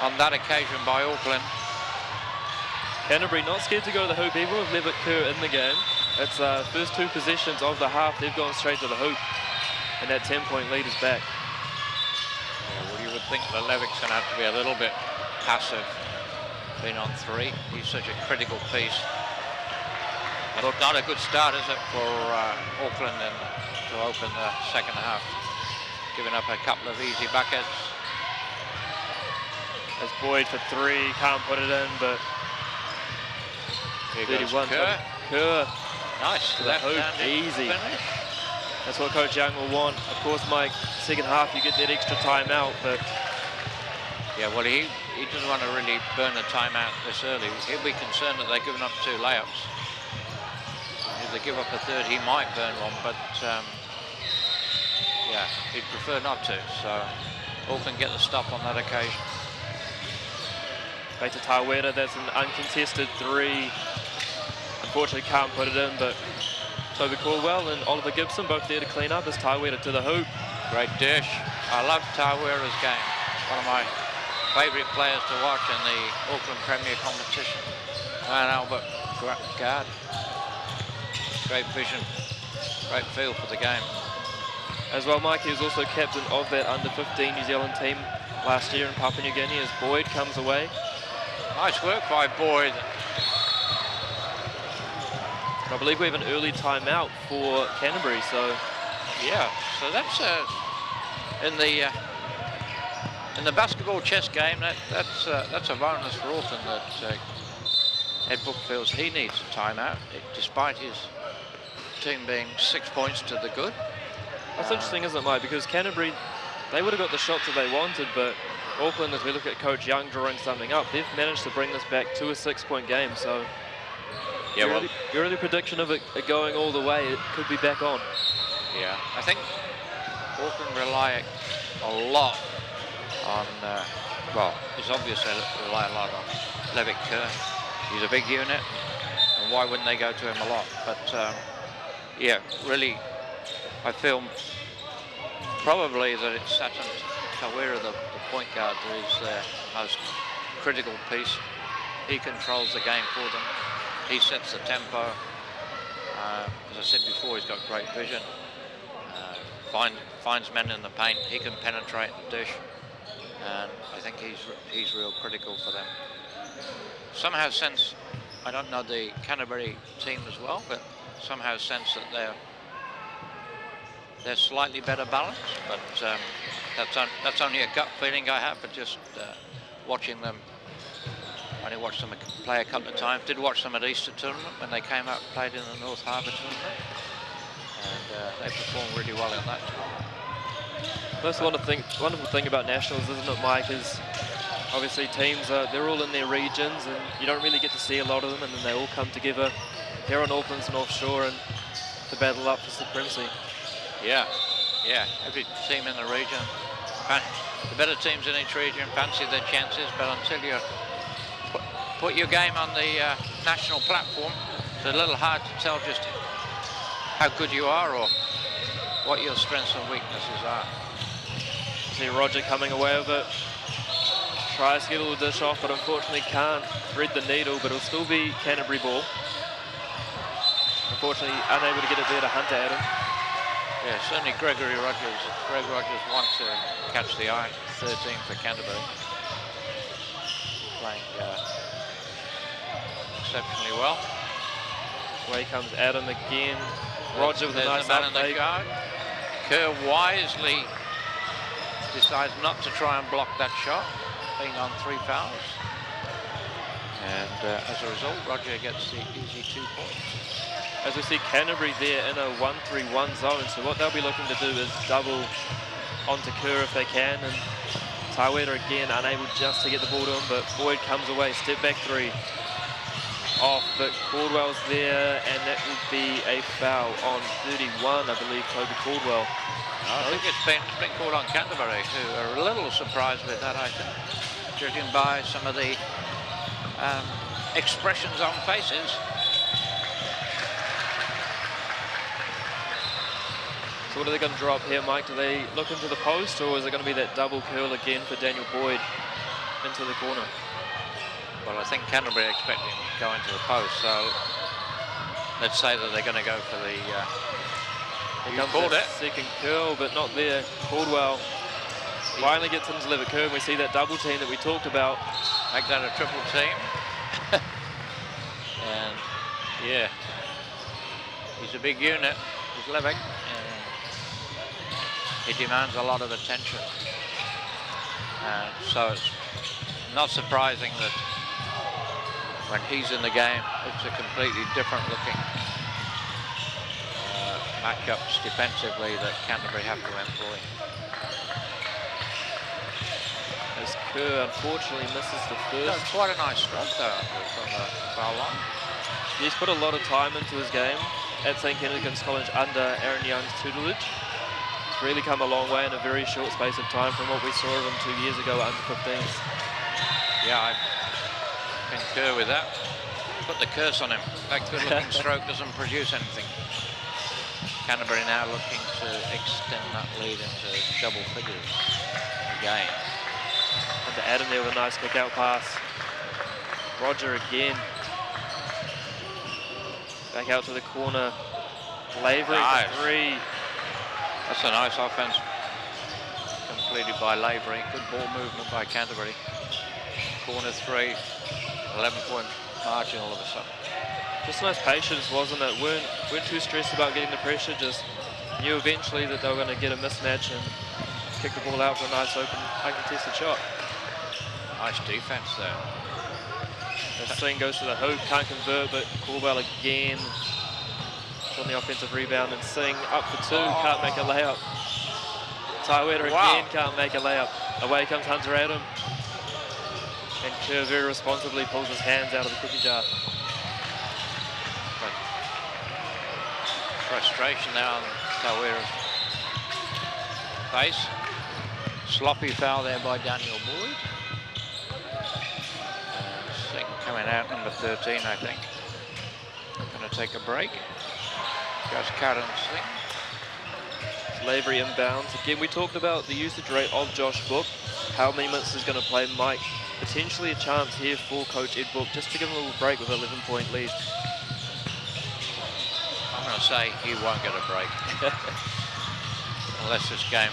on that occasion by Auckland. Canterbury not scared to go to the hoop, even with Levitt Kerr in the game. It's first 2 possessions of the half, they've gone straight to the hoop, and that 10-point lead is back. Yeah, well, you would think that Levitt's going to have to be a little bit passive, being on 3. He's such a critical piece. Not a good start, is it, for Auckland to open the second half, giving up a couple of easy buckets. As Boyd for 3, can't put it in, but here 31. Goes Kerr. Kerr. Nice, to the hoop, easy. Finish. That's what Coach Young will want. Of course, Mike, second half you get that extra timeout, but yeah, well, he doesn't want to really burn the timeout this early. He'll be concerned that they're giving up 2 layups. If they give up a third, he might burn one, but yeah, he'd prefer not to. So Auckland get the stop on that occasion. Back to Tawera, that's an uncontested 3. Unfortunately can't put it in, but Toby Caldwell and Oliver Gibson both there to clean up as Tawera to the hoop. Great dish. I love Tawera's game. One of my favourite players to watch in the Auckland Premier competition. And Albert guard. Great vision, great feel for the game. As well, Mike, he was also captain of that under-15 New Zealand team last year in Papua New Guinea as Boyd comes away. Nice work by Boyd. I believe we have an early timeout for Canterbury, so yeah. So that's in the basketball chess game. That's a bonus for Auckland that Ed Book feels he needs a timeout, despite his team being 6 points to the good. That's interesting, isn't it, Mike? Because Canterbury, they would have got the shots that they wanted, but Auckland, as we look at Coach Young drawing something up, they've managed to bring this back to a 6-point game. So yeah, well, your early prediction of it going all the way, it could be back on. Yeah, I think Auckland rely a lot on, well, it's obvious they rely a lot on Levitt Kerr. He's a big unit, and why wouldn't they go to him a lot? But yeah, really, I feel probably that it's Saturn Tawera, the point guard, that is their most critical piece. He controls the game for them. He sets the tempo. As I said before, he's got great vision. Finds men in the paint. He can penetrate the dish, and I think he's real critical for them. Somehow sense, I don't know the Canterbury team as well, but somehow sense that they're slightly better balanced. But that's only a gut feeling I have, but just watching them. I only watched them play a couple of times. Did watch them at Easter tournament when they came out and played in the North Harbour tournament, and they performed really well in that tournament. Most wonderful thing about nationals, isn't it, Mike, is obviously teams, they're all in their regions and you don't really get to see a lot of them, and then they all come together here on Auckland's North Shore and to battle up for supremacy. Yeah, every team in the region, the better teams in each region fancy their chances, but until you put your game on the national platform, It's a little hard to tell just how good you are or what your strengths and weaknesses are. See Roger coming away with it. Tries to get a little dish off, but unfortunately can't thread the needle, but it'll still be Canterbury ball. Unfortunately, unable to get it there to Hunter Adam. Yeah, certainly Greg Rogers wants to catch the eye. 13 for Canterbury. Playing exceptionally well. Away comes Adam again. Roger with a nice man in the uptake. guard. Kerr wisely decides not to try and block that shot, being on 3 fouls. And as a result, Roger gets the easy 2 points. As we see Canterbury there in a 1-3-1 zone, so what they'll be looking to do is double onto Kerr if they can, and Tawera again unable just to get the ball to him, but Boyd comes away, step back 3. Off, but Caldwell's there, and that would be a foul on 31, I believe, Toby Caldwell. I think it's been called on Canterbury, who are a little surprised with that, I think, judging by some of the expressions on faces. So what are they going to draw up here, Mike? Do they look into the post, or is it going to be that double curl again for Daniel Boyd into the corner? Well, I think Canterbury are expecting to go into the post, so let's say that they're going to go for the... you called it. Second curl, but not there. Caldwell finally gets him to leave it curl, and we see that double team that we talked about. Make that a triple team. And, yeah, he's a big unit, he's Levick, and he demands a lot of attention. And so it's not surprising that when he's in the game, it's a completely different looking matchups defensively that Canterbury have to employ. As Kerr unfortunately misses the first. That's quite a nice stroke though from the foul line. He's put a lot of time into his game at St Kentigern's College under Aaron Young's tutelage. He's really come a long way in a very short space of time from what we saw of him 2 years ago under 15s. Yeah, I concur with that. Put the curse on him. That good-looking stroke doesn't produce anything. Canterbury now looking to extend that lead into double figures again. And to Adam there with a nice kick-out pass. Roger again. Back out to the corner. Lavery for 3. That's a nice offense completed by Lavery. Good ball movement by Canterbury. Corner 3, 11-point margin all of a sudden. Just nice patience, wasn't it? Weren't too stressed about getting the pressure, just knew eventually that they were going to get a mismatch and kick the ball out for a nice open, uncontested shot. Nice defense there. The Singh goes to the hoop, can't convert, but Caldwell again on the offensive rebound, and Singh up for 2, can't make a layup. Tawera again can't make a layup. Away comes Hunter Adam. And Kerr very responsibly pulls his hands out of the cookie jar. But frustration now on Tawera's face. Sloppy foul there by Daniel Boyd. Singh coming out, number 13, I think. Going to take a break. Goes Karen Singh. Lavery inbounds. Again, we talked about the usage rate of Josh Book. How many minutes is going to play Mike? Potentially a chance here for Coach Ed Book just to give him a little break with an 11-point lead. I'm going to say he won't get a break. Unless this game...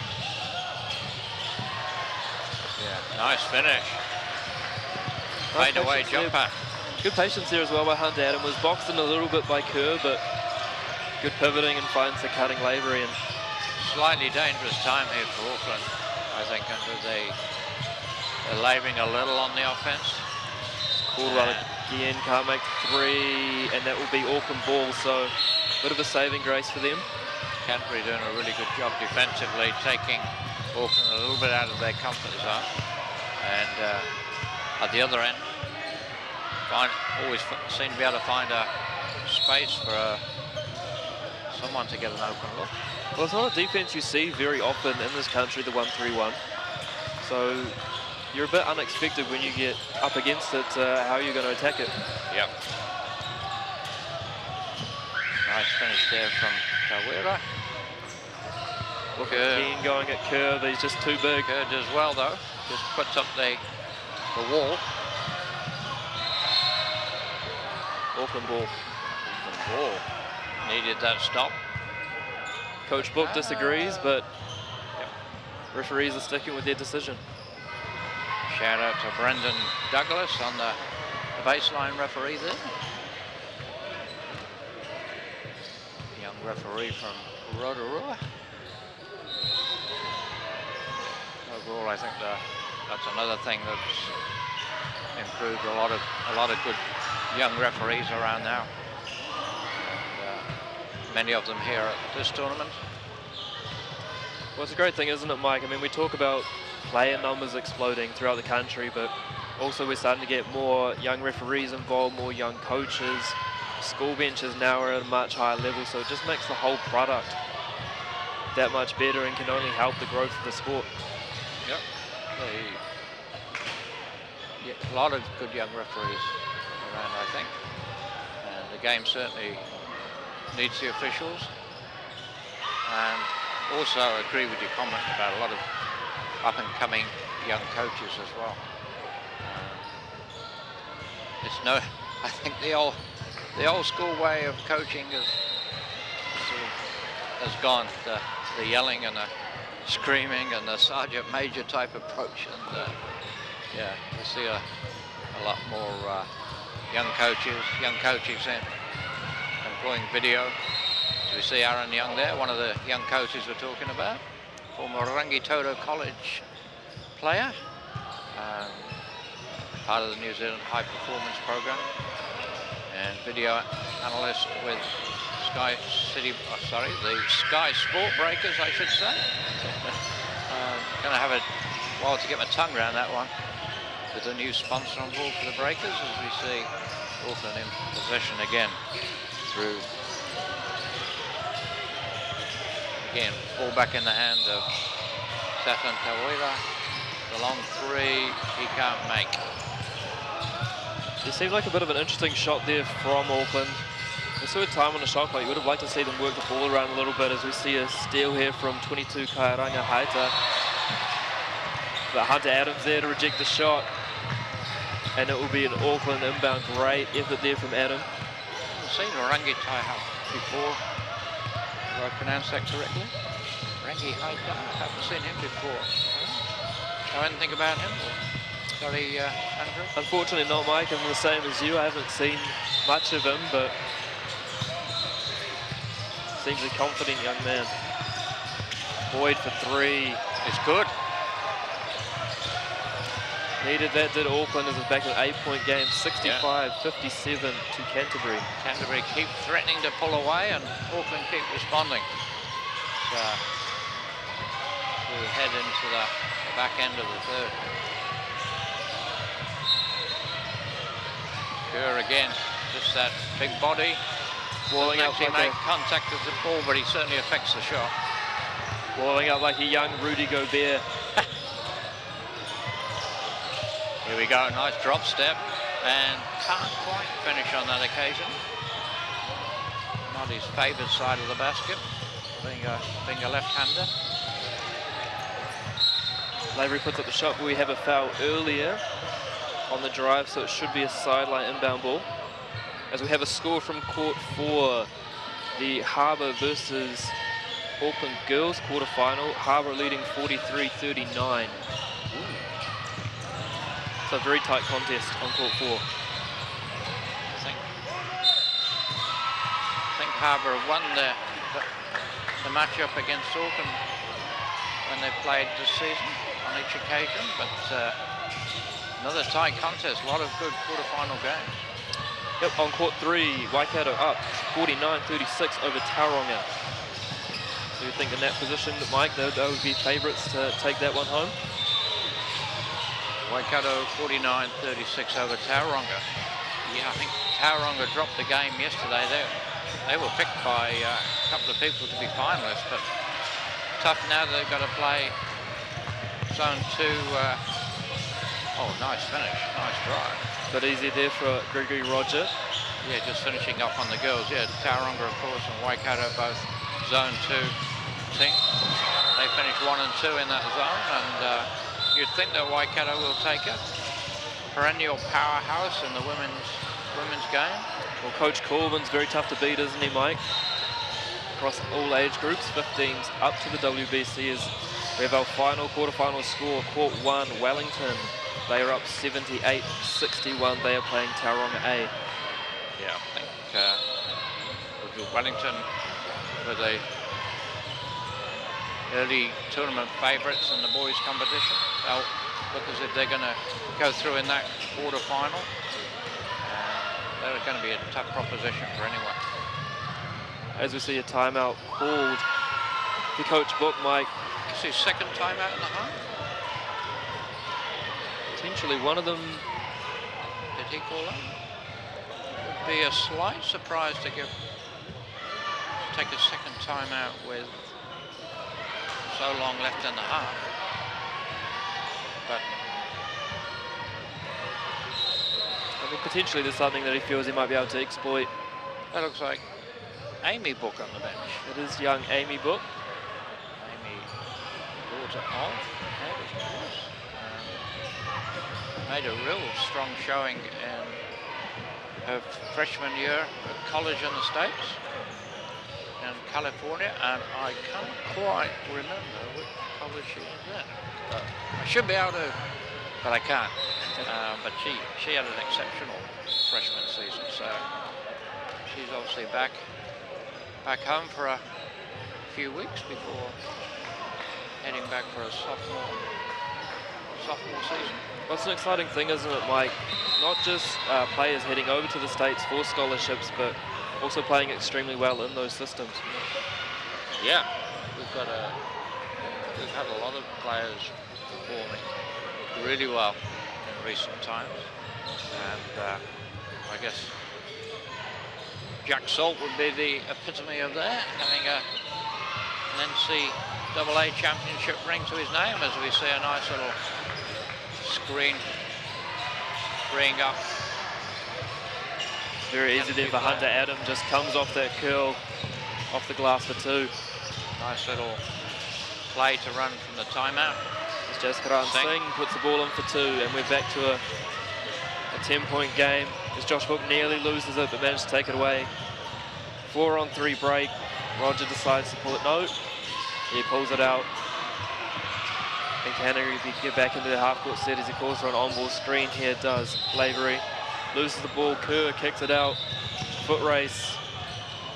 Yeah, nice finish. Fade away jumper. Good patience here as well by Hunter Adam. Was boxed in a little bit by Kerr, but good pivoting and finds the cutting Lavery. And slightly dangerous time here for Auckland, I think, under they're labouring a little on the offence. Caldwell again can't make 3, and that will be Auckland ball, so a bit of a saving grace for them. Canterbury doing a really good job defensively, taking Auckland a little bit out of their comfort zone. And at the other end, always seem to be able to find a space for someone to get an open look. Well, it's not a defense you see very often in this country, the 1-3-1. So you're a bit unexpected when you get up against it, how you're going to attack it. Yep. Nice finish there from Tawera. Keen going at curve, he's just too big. Kerr does well though, just puts up the wall. Auckland ball. Auckland ball. Needed that stop. Coach Book disagrees, but referees are sticking with their decision. Shout out to Brendan Douglas on the baseline referee there. Young referee from Rotorua. Overall, I think that's another thing that's improved a lot of good young referees around now. And, many of them here at this tournament. Well, it's a great thing, isn't it, Mike? I mean, we talk about player numbers exploding throughout the country, but also we're starting to get more young referees involved, more young coaches. School benches now are at a much higher level, so it just makes the whole product that much better and can only help the growth of the sport. Yep. A lot of good young referees around, I think. And the game certainly needs the officials. And also agree with your comment about a lot of up-and-coming young coaches as well. It's no, I think the old school way of coaching has gone. The yelling and the screaming and the sergeant major type approach, and yeah, we see a lot more young coaches employing video. So we see Aaron Young there, one of the young coaches we're talking about, former Rangitoto College player, part of the New Zealand High Performance Program, and video analyst with the Sky Sport Breakers, I should say. Going to have a while to get my tongue around that one, with a new sponsor on board for the Breakers, as we see Auckland in possession again through, again, ball back in the hand of Satan Tawera. The long three he can't make. It seemed like a bit of an interesting shot there from Auckland. We saw a time on the shot clock. You would have liked to see them work the ball around a little bit, as we see a steal here from 22 Kairanga Haita. But Hunter Adams there to reject the shot. And it will be an Auckland inbound. Great effort there from Adam. I've seen Rangitoto before. Do I pronounce that correctly? Rangi Haita. I haven't seen him before. Know anything about him? Sorry, Andrew? Unfortunately not, Mike. I'm the same as you. I haven't seen much of him, but seems a confident young man. Boyd for three. It's good. Needed that, did Auckland, as it's back in an 8-point game, 65-57 to Canterbury. Canterbury keep threatening to pull away, and Auckland keep responding. So we'll head into the back end of the third. Kerr again, just that big body. Walling up actually like make contact with the ball, but he certainly affects the shot. walling up like a young Rudy Gobert. Here we go, nice drop step, and can't quite finish on that occasion. Not his favoured side of the basket, being a left-hander. Lavery puts up the shot, but we have a foul earlier on the drive, so it should be a sideline inbound ball. As we have a score from court 4, the Harbour versus Auckland girls quarterfinal. Harbour leading 43-39. It's a very tight contest on court 4. I think Harbour have won the matchup against Auckland when they played this season on each occasion, but another tight contest, a lot of good quarterfinal games. Yep, on court 3, Waikato up 49-36 over Tauranga. So you think in that position, Mike, they would be favourites to take that one home? Waikato 49-36 over Tauranga. Yeah, I think Tauranga dropped the game yesterday. They were picked by a couple of people to be finalists, but tough now that they've got to play zone 2. Oh, nice finish, nice drive. But easy there for Gregory Roger. Yeah, just finishing up on the girls. Yeah, Tauranga, of course, and Waikato both Zone 2 team. They finished 1 and 2 in that zone, and you'd think that Waikato will take it. Perennial powerhouse in the women's game. Well, Coach Corbin's very tough to beat, isn't he, Mike? Across all age groups, 15s up to the WBC. As we have our final quarterfinal score, Court 1, Wellington. They are up 78-61. They are playing Tauranga A. Yeah, I think Wellington were the early tournament favourites in the boys' competition. They'll look as if they're going to go through in that quarter-final. They're going to be a tough proposition for anyone. As we see a timeout called for Coach Book, Mike. It's his second timeout in the half. Potentially one of them. Did he call that? Would be a slight surprise to take a second timeout with so long left in the half. But I mean, potentially there's something that he feels he might be able to exploit. that looks like Amy Book on the bench. It is young Amy Book. Amy, daughter of Davis, made a real strong showing in her freshman year at college in the States, in California, and I can't quite remember which college she was at. But I should be able to, but I can't. But she had an exceptional freshman season, so she's obviously back home for a few weeks before heading back for a sophomore season. Well, it's an exciting thing, isn't it, Mike? Not just players heading over to the States for scholarships, but also playing extremely well in those systems. Yeah, we've had a lot of players performing really well in recent times, and I guess Jack Salt would be the epitome of that, having an NCAA championship ring to his name, as we see a nice little screen freeing up. Very easy there for Hunter Adam, just comes off that curl, off the glass for 2. Nice little play to run from the timeout. As Jaskaran Singh puts the ball in for 2, and we're back to a 10-point game. As Josh Book nearly loses it, but managed to take it away. 4-on-3 break. Roger decides to pull it. No, he pulls it out. And Canterbury get back into the half-court set as he calls for an on-ball screen here. Does Lavery loses the ball. Kerr kicks it out. Foot race.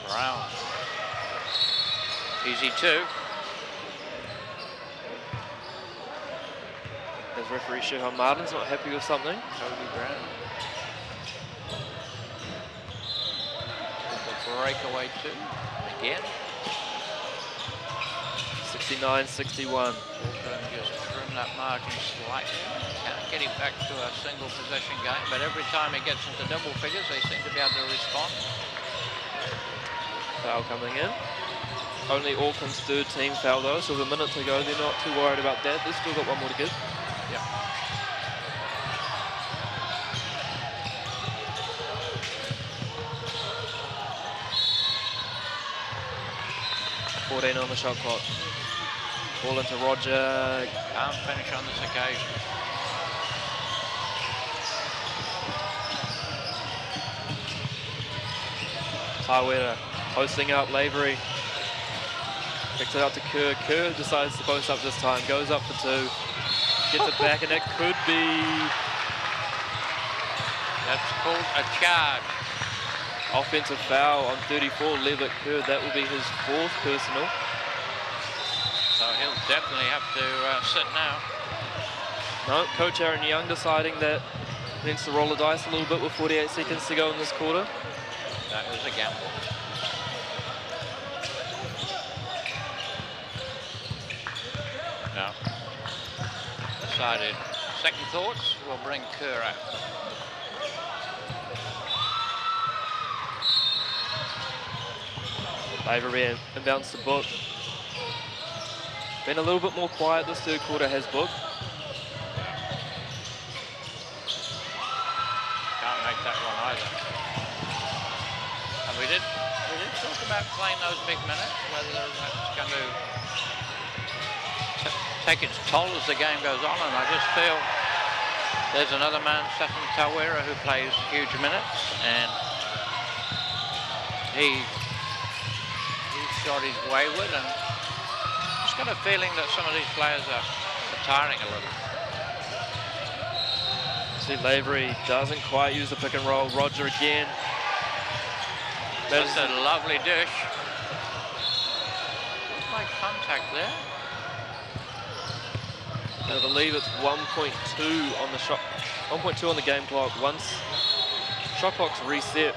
Brown. Easy 2. As referee Shuhan Martin's not happy with something. Toby Brown. Breakaway 2 again. 69-61. Just trim that margin slightly. Can't get him back to a single possession game, but every time he gets into double figures, they seem to be able to respond. Foul coming in. Only Auckland's 3rd team foul though, so with a minute to go, they're not too worried about that. They've still got one more to give. Yeah. 14 on the shot clock. Ball into Roger. Can't finish on this occasion. Tawera posting up Lavery. Kicks it out to Kerr. Kerr decides to post up this time. Goes up for 2. Gets it back, and that could be... That's called a charge. Offensive foul on 34, Levitt Kerr. That will be his 4th personal. So he'll definitely have to sit now. No, Coach Aaron Young deciding that he needs to roll the dice a little bit with 48 seconds to go in this quarter. That was a gamble. Now, decided second thoughts, we'll bring Kerr out. Lavery inbounds to Book. Been a little bit more quiet this 3rd quarter, has Book. Can't make that one either. We did talk about playing those big minutes, whether that's going to take its toll as the game goes on, and I just feel there's another man, Stefan Tawera, who plays huge minutes, and his shot is wayward, and just got a feeling that some of these players are tiring a little. See, Lavery doesn't quite use the pick and roll. Roger again. That's a lovely dish. Like contact there. I believe it's 1.2 on the shot, 1.2 on the game clock. Once shot clock's reset,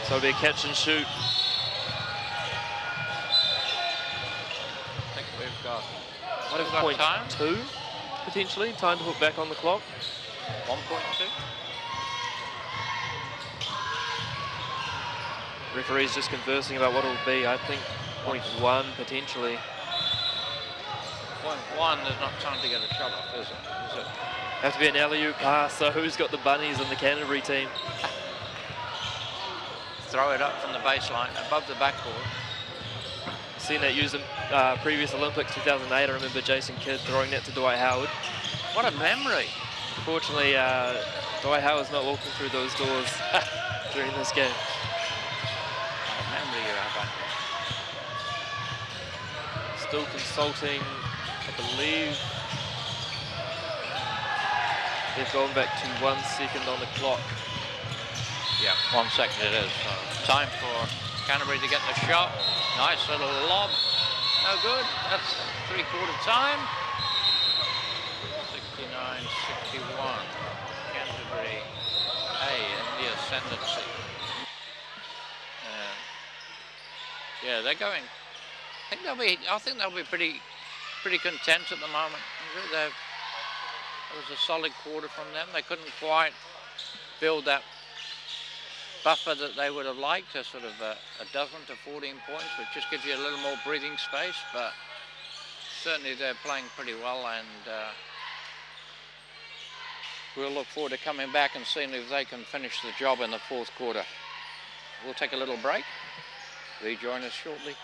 so it'll be a catch and shoot. I think we've got. What have point time? 2 potentially time to put back on the clock. 1.2. Referee's just conversing about what it'll be. I think 0.1 potentially. 0.1, there's not time to get a shot off, is it? Have to be an alley-oop pass, so who's got the bunnies in the Canterbury team? Throw it up from the baseline, above the backboard. Seen that used in previous Olympics 2008. I remember Jason Kidd throwing that to Dwight Howard. What a memory. Unfortunately, Dwight Howard's not walking through those doors during this game. What a memory you have, Andrew. Still consulting, I believe. They've gone back to 1 second on the clock. Yeah, 1 second it is. So time for Canterbury to get the shot. Nice little lob. No good. That's 3/4 time. 69-61. Canterbury A in the ascendancy. Yeah, they're going. I think they'll be pretty content at the moment. That was a solid quarter from them. They couldn't quite build that buffer that they would have liked, a sort of a dozen to 14 points, which just gives you a little more breathing space, but certainly they're playing pretty well, and we'll look forward to coming back and seeing if they can finish the job in the 4th quarter. We'll take a little break. Rejoin us shortly.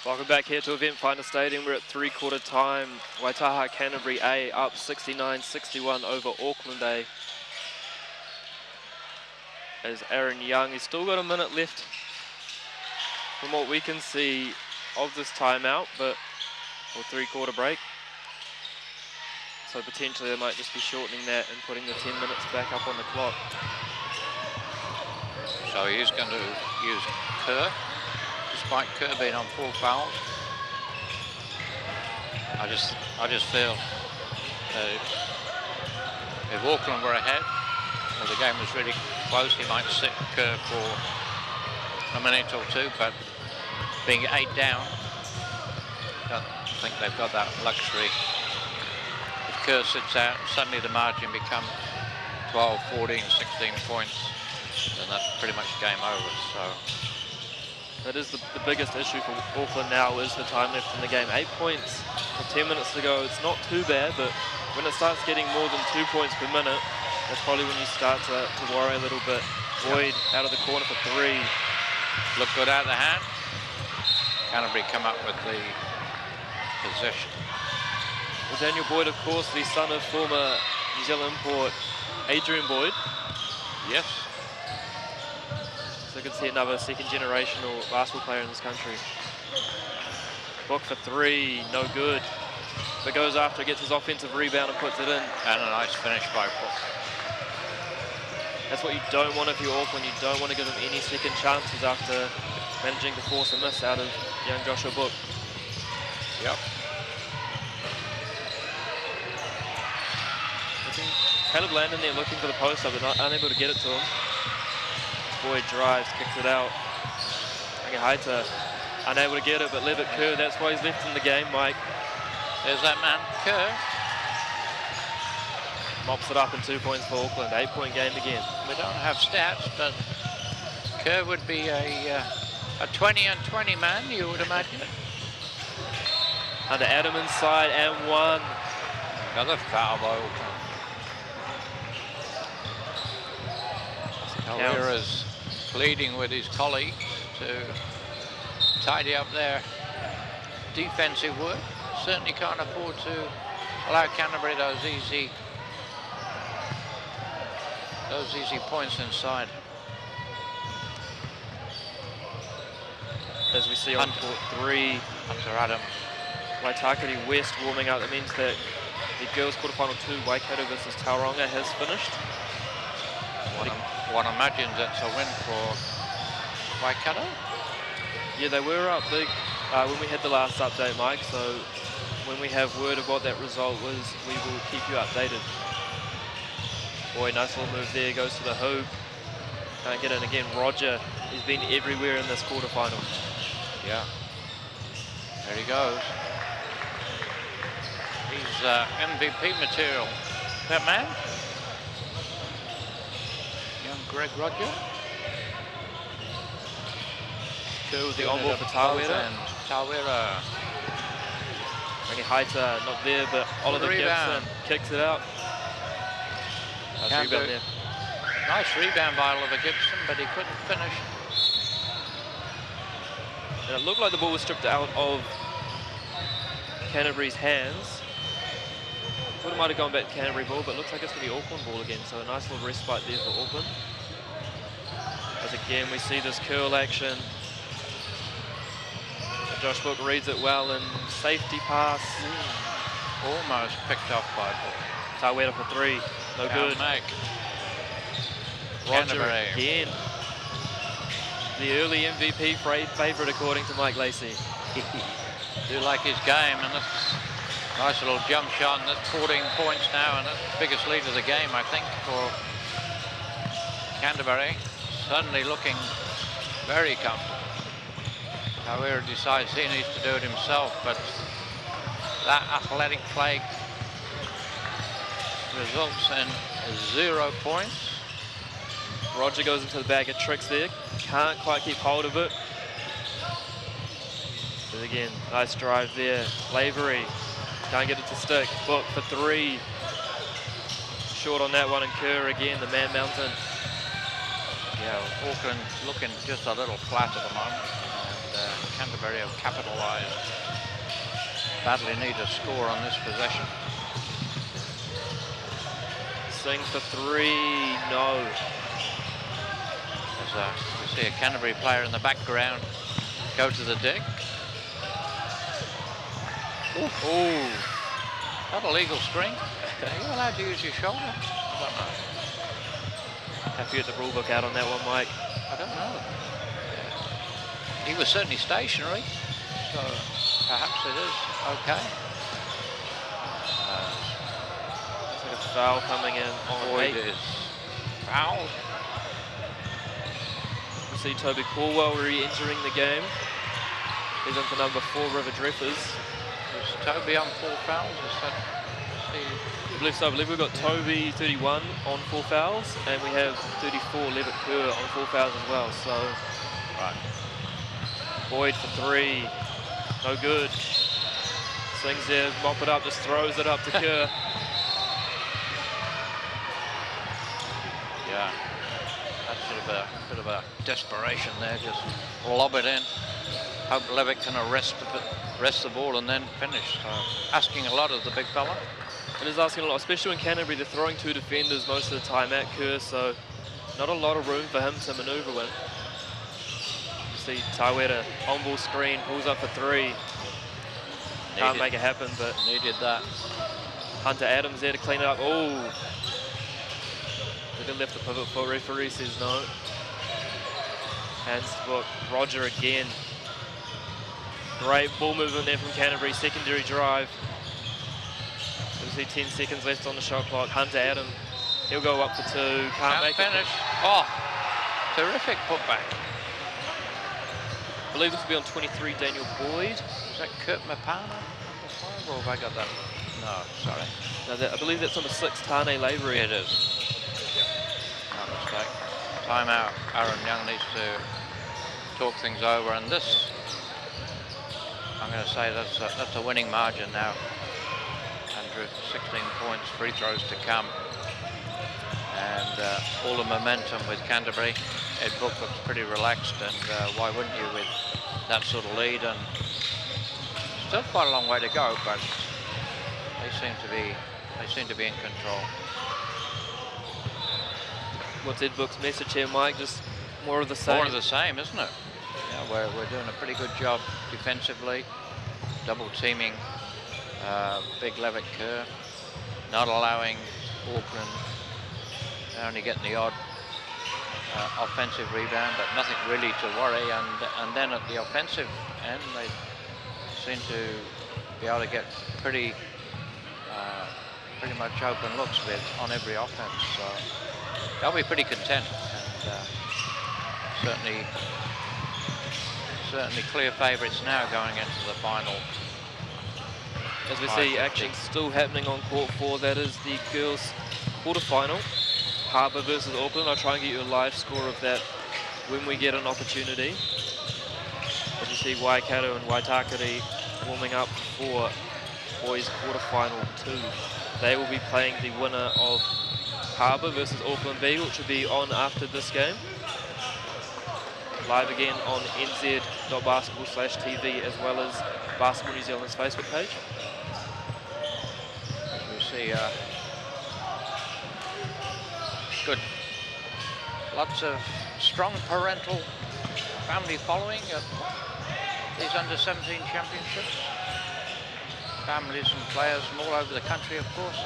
Welcome back here to Event Finder Stadium. We're at 3/4 time. Waitaha Canterbury A up 69-61 over Auckland A. As Aaron Young, he's still got a minute left from what we can see of this timeout, or 3/4 break. So potentially they might just be shortening that and putting the 10 minutes back up on the clock. So he's going to use Kerr. Despite Kerr being on 4 fouls, I just feel if Auckland were ahead or the game was really close, he might sit Kerr for a minute or 2, but being 8 down, I don't think they've got that luxury. If Kerr sits out, suddenly the margin becomes 12, 14, 16 points, then that's pretty much game over. So that is the biggest issue for Auckland now, is the time left in the game. 8 points with 10 minutes to go. It's not too bad, but when it starts getting more than 2 points per minute, that's probably when you start to worry a little bit. Boyd out of the corner for 3. Look good out of the hand. Canterbury come up with the possession. Well, Daniel Boyd, of course, the son of former New Zealand import Adrian Boyd. Yes. So you can see another second-generational basketball player in this country. Book for 3, no good. But goes after, gets his offensive rebound and puts it in. And a nice finish by Book. That's what you don't want if you're Auckland. You don't want to give them any second chances after managing to force a miss out of young Joshua Book. Yep. Caleb Landon there looking for the post-up, but unable to get it to him. Boyd drives, kicks it out. Haita unable to get it, but Levitt Kerr, that's why he's left in the game, Mike. There's that man, Kerr. Mops it up and 2 points for Auckland. 8-point game again. We don't have stats, but Kerr would be a 20 and 20 man, you would imagine. Under Adam inside and 1. Another foul though. Calvera's pleading with his colleagues to tidy up their defensive work. Certainly can't afford to allow Canterbury those easy points inside. As we see on court 3, Hunter Adam. Waitakere West warming up. That means that the girls quarterfinal 2, Waikato versus Tauranga, has finished. One imagines that's a win for Waikato. Yeah, they were up big when we had the last update, Mike, so when we have word of what that result was, we will keep you updated. Boy, nice little move there, goes to the hoop. Can't get in again. Roger has been everywhere in this quarterfinal. Yeah. There he goes. He's MVP material. That man? Young Greg Roger. Kerr with the on-ball for Tawera. And Tawera. Haita not there, but Oliver Gibson kicks it out. Nice rebound there. Nice rebound by Oliver Gibson, but he couldn't finish. And it looked like the ball was stripped out of Canterbury's hands. Thought it might have gone back to Canterbury ball, but it looks like it's going to be Auckland ball again. So a nice little respite there for Auckland. As again, we see this curl action. Josh Book reads it well and safety pass. Almost picked off by Book. Tawera for 3. No good. Roger again. The early MVP favourite according to Mike Lacey. Do like his game, and that's nice little jump shot, and that's 14 points now, and that's the biggest lead of the game, I think, for Canterbury. Suddenly looking very comfortable. Tawera decides he needs to do it himself, but that athletic play results in 0 points. Roger goes into the bag of tricks there. Can't quite keep hold of it. But again, nice drive there. Lavery can't get it to stick. Book for 3. Short on that one, and Kerr again, the man mountain. Yeah, Auckland looking just a little flat at the moment. And Canterbury have capitalised. Badly need a score on this possession. Sing for 3, no. We see a Canterbury player in the background go to the deck. Oh, not a legal screen. Are you allowed to use your shoulder? I don't know. Have to get the rule book out on that one, Mike. I don't know. He was certainly stationary, so perhaps it is okay. Looks like a foul coming in on Boyd is foul. We see Toby Caldwell re-entering the game. He's on for number 4, River Dreffers. Is Toby on 4 fouls? Is that I believe so. I believe we've got Toby 31 on 4 fouls, and we have 34 Levitt Kerr on 4 fouls as well. So, right. Boyd for 3, no good. Sings there, mop it up, just throws it up to Kerr. Yeah, that's sort of a bit of a desperation there. Just lob it in. Hope Levitt can arrest the ball and then finish. So asking a lot of the big fella. It is asking a lot, especially when Canterbury, they're throwing 2 defenders most of the time at Kerr, so not a lot of room for him to manoeuvre with. You see Tawera on ball screen, pulls up for 3. Can't make it happen, but needed that. Hunter Adams there to clean it up. Oh, they left the pivot for referee says no. Hands to book. Roger again. Great ball movement there from Canterbury. Secondary drive. Obviously 10 seconds left on the shot clock. Hunter Adam. He'll go up for 2. Can't make finish. it. Oh, terrific putback. I believe this will be on 23, Daniel Boyd. Is that Kurt Mapana? Or have I got that? No, sorry. No, I believe that's number 6, Tane Lavery. It is. No mistake. Timeout. Aaron Young needs to talk things over, and this, I'm going to say that's a winning margin now. Andrew, 16 points, free throws to come, and all the momentum with Canterbury. Ed Book looks pretty relaxed, and why wouldn't you with that sort of lead? And still quite a long way to go, but they seem to be in control. What's Ed Book's message here, Mike? Just more of the same. More of the same, isn't it? Yeah, we're doing a pretty good job defensively, double teaming Big Levitt Kerr, not allowing Auckland, only getting the odd offensive rebound, but nothing really to worry. And then at the offensive end, they seem to be able to get pretty much open looks on every offense. So they'll be pretty content, and certainly clear favourites now going into the final. As we see action still happening on court 4, that is the girls' quarterfinal. Harbour versus Auckland. I'll try and get you a live score of that when we get an opportunity. As you see Waikato and Waitakere warming up for boys quarterfinal 2. They will be playing the winner of Harbour versus Auckland B, which will be on after this game. Live again on nz.basketball/TV, as well as Basketball New Zealand's Facebook page. We see good, lots of strong parental family following at these under-17 championships. Families and players from all over the country, of course.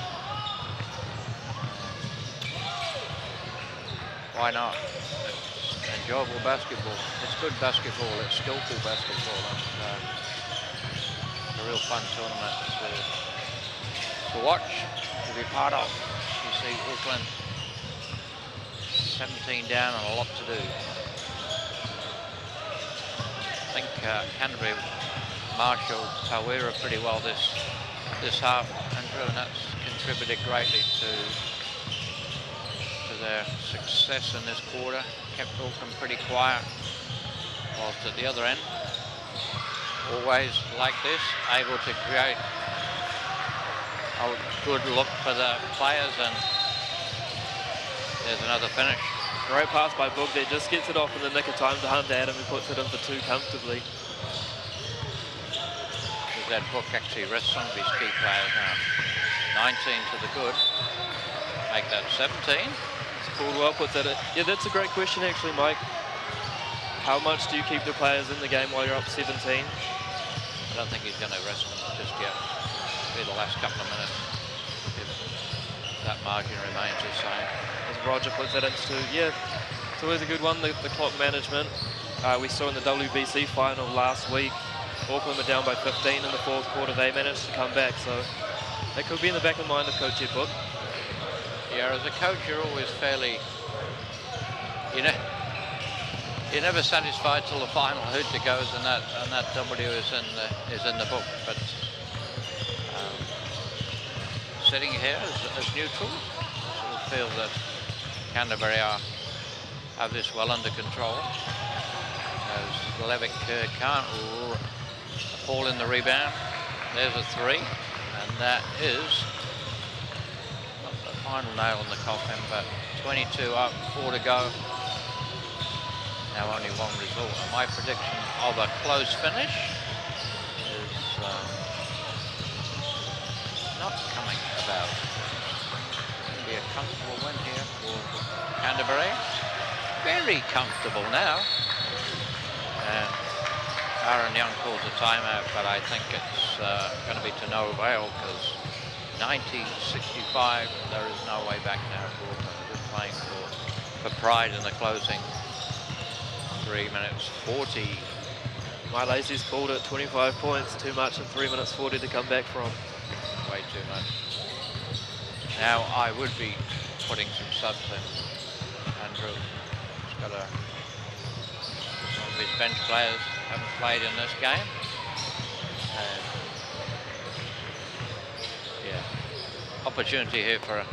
Why not? It's enjoyable basketball. It's good basketball. It's skillful basketball. It's a real fun tournament to watch, to be part of. You see Auckland 17 down and a lot to do. I think Canterbury marshalled Tawera pretty well this half, Andrew, and that's contributed greatly to their success in this quarter. Kept Auckland pretty quiet, whilst at the other end, always like this, able to create a good look for the players, and there's another finish. Great pass by Boog there, just gets it off in the nick of time to Hunter Adam, who puts it in for 2 comfortably. That Book actually rests some of his key players now. 19 to the good. Make that 17. Caldwell puts that in. Yeah, that's a great question actually, Mike. How much do you keep the players in the game while you're up 17? I don't think he's going to rest them just yet. It'll be the last couple of minutes if that margin remains the same. As Roger puts that into 2. Yeah, it's always a good one, the clock management. We saw in the WBC final last week, Auckland were down by 15 in the 4th quarter. They managed to come back, so that could be in the back of the mind of Coach Ed Book. Yeah, as a coach, you're always fairly, you're never satisfied till the final hoot that goes, and that W is in the book. But sitting here as neutral, sort of feel that Canterbury have this well under control. As Levitt Kerr can't fall in the rebound. There's a 3, and that is not the final nail in the coffin, but 22 up, 4 to go. Now only 1 result. And my prediction of a close finish is not coming about. It'll be a comfortable win here for Canterbury. Very comfortable now. And Aaron Young calls a timeout, but I think it's going to be to no avail, because 90-65, there is no way back now for Auckland. They're just playing for pride in the closing 3 minutes 40. My Lazy's called it 25 points, too much in 3 minutes 40 to come back from. Way too much. Now I would be putting some subs in. Andrew has got some of his bench players haven't played in this game. And yeah, opportunity here for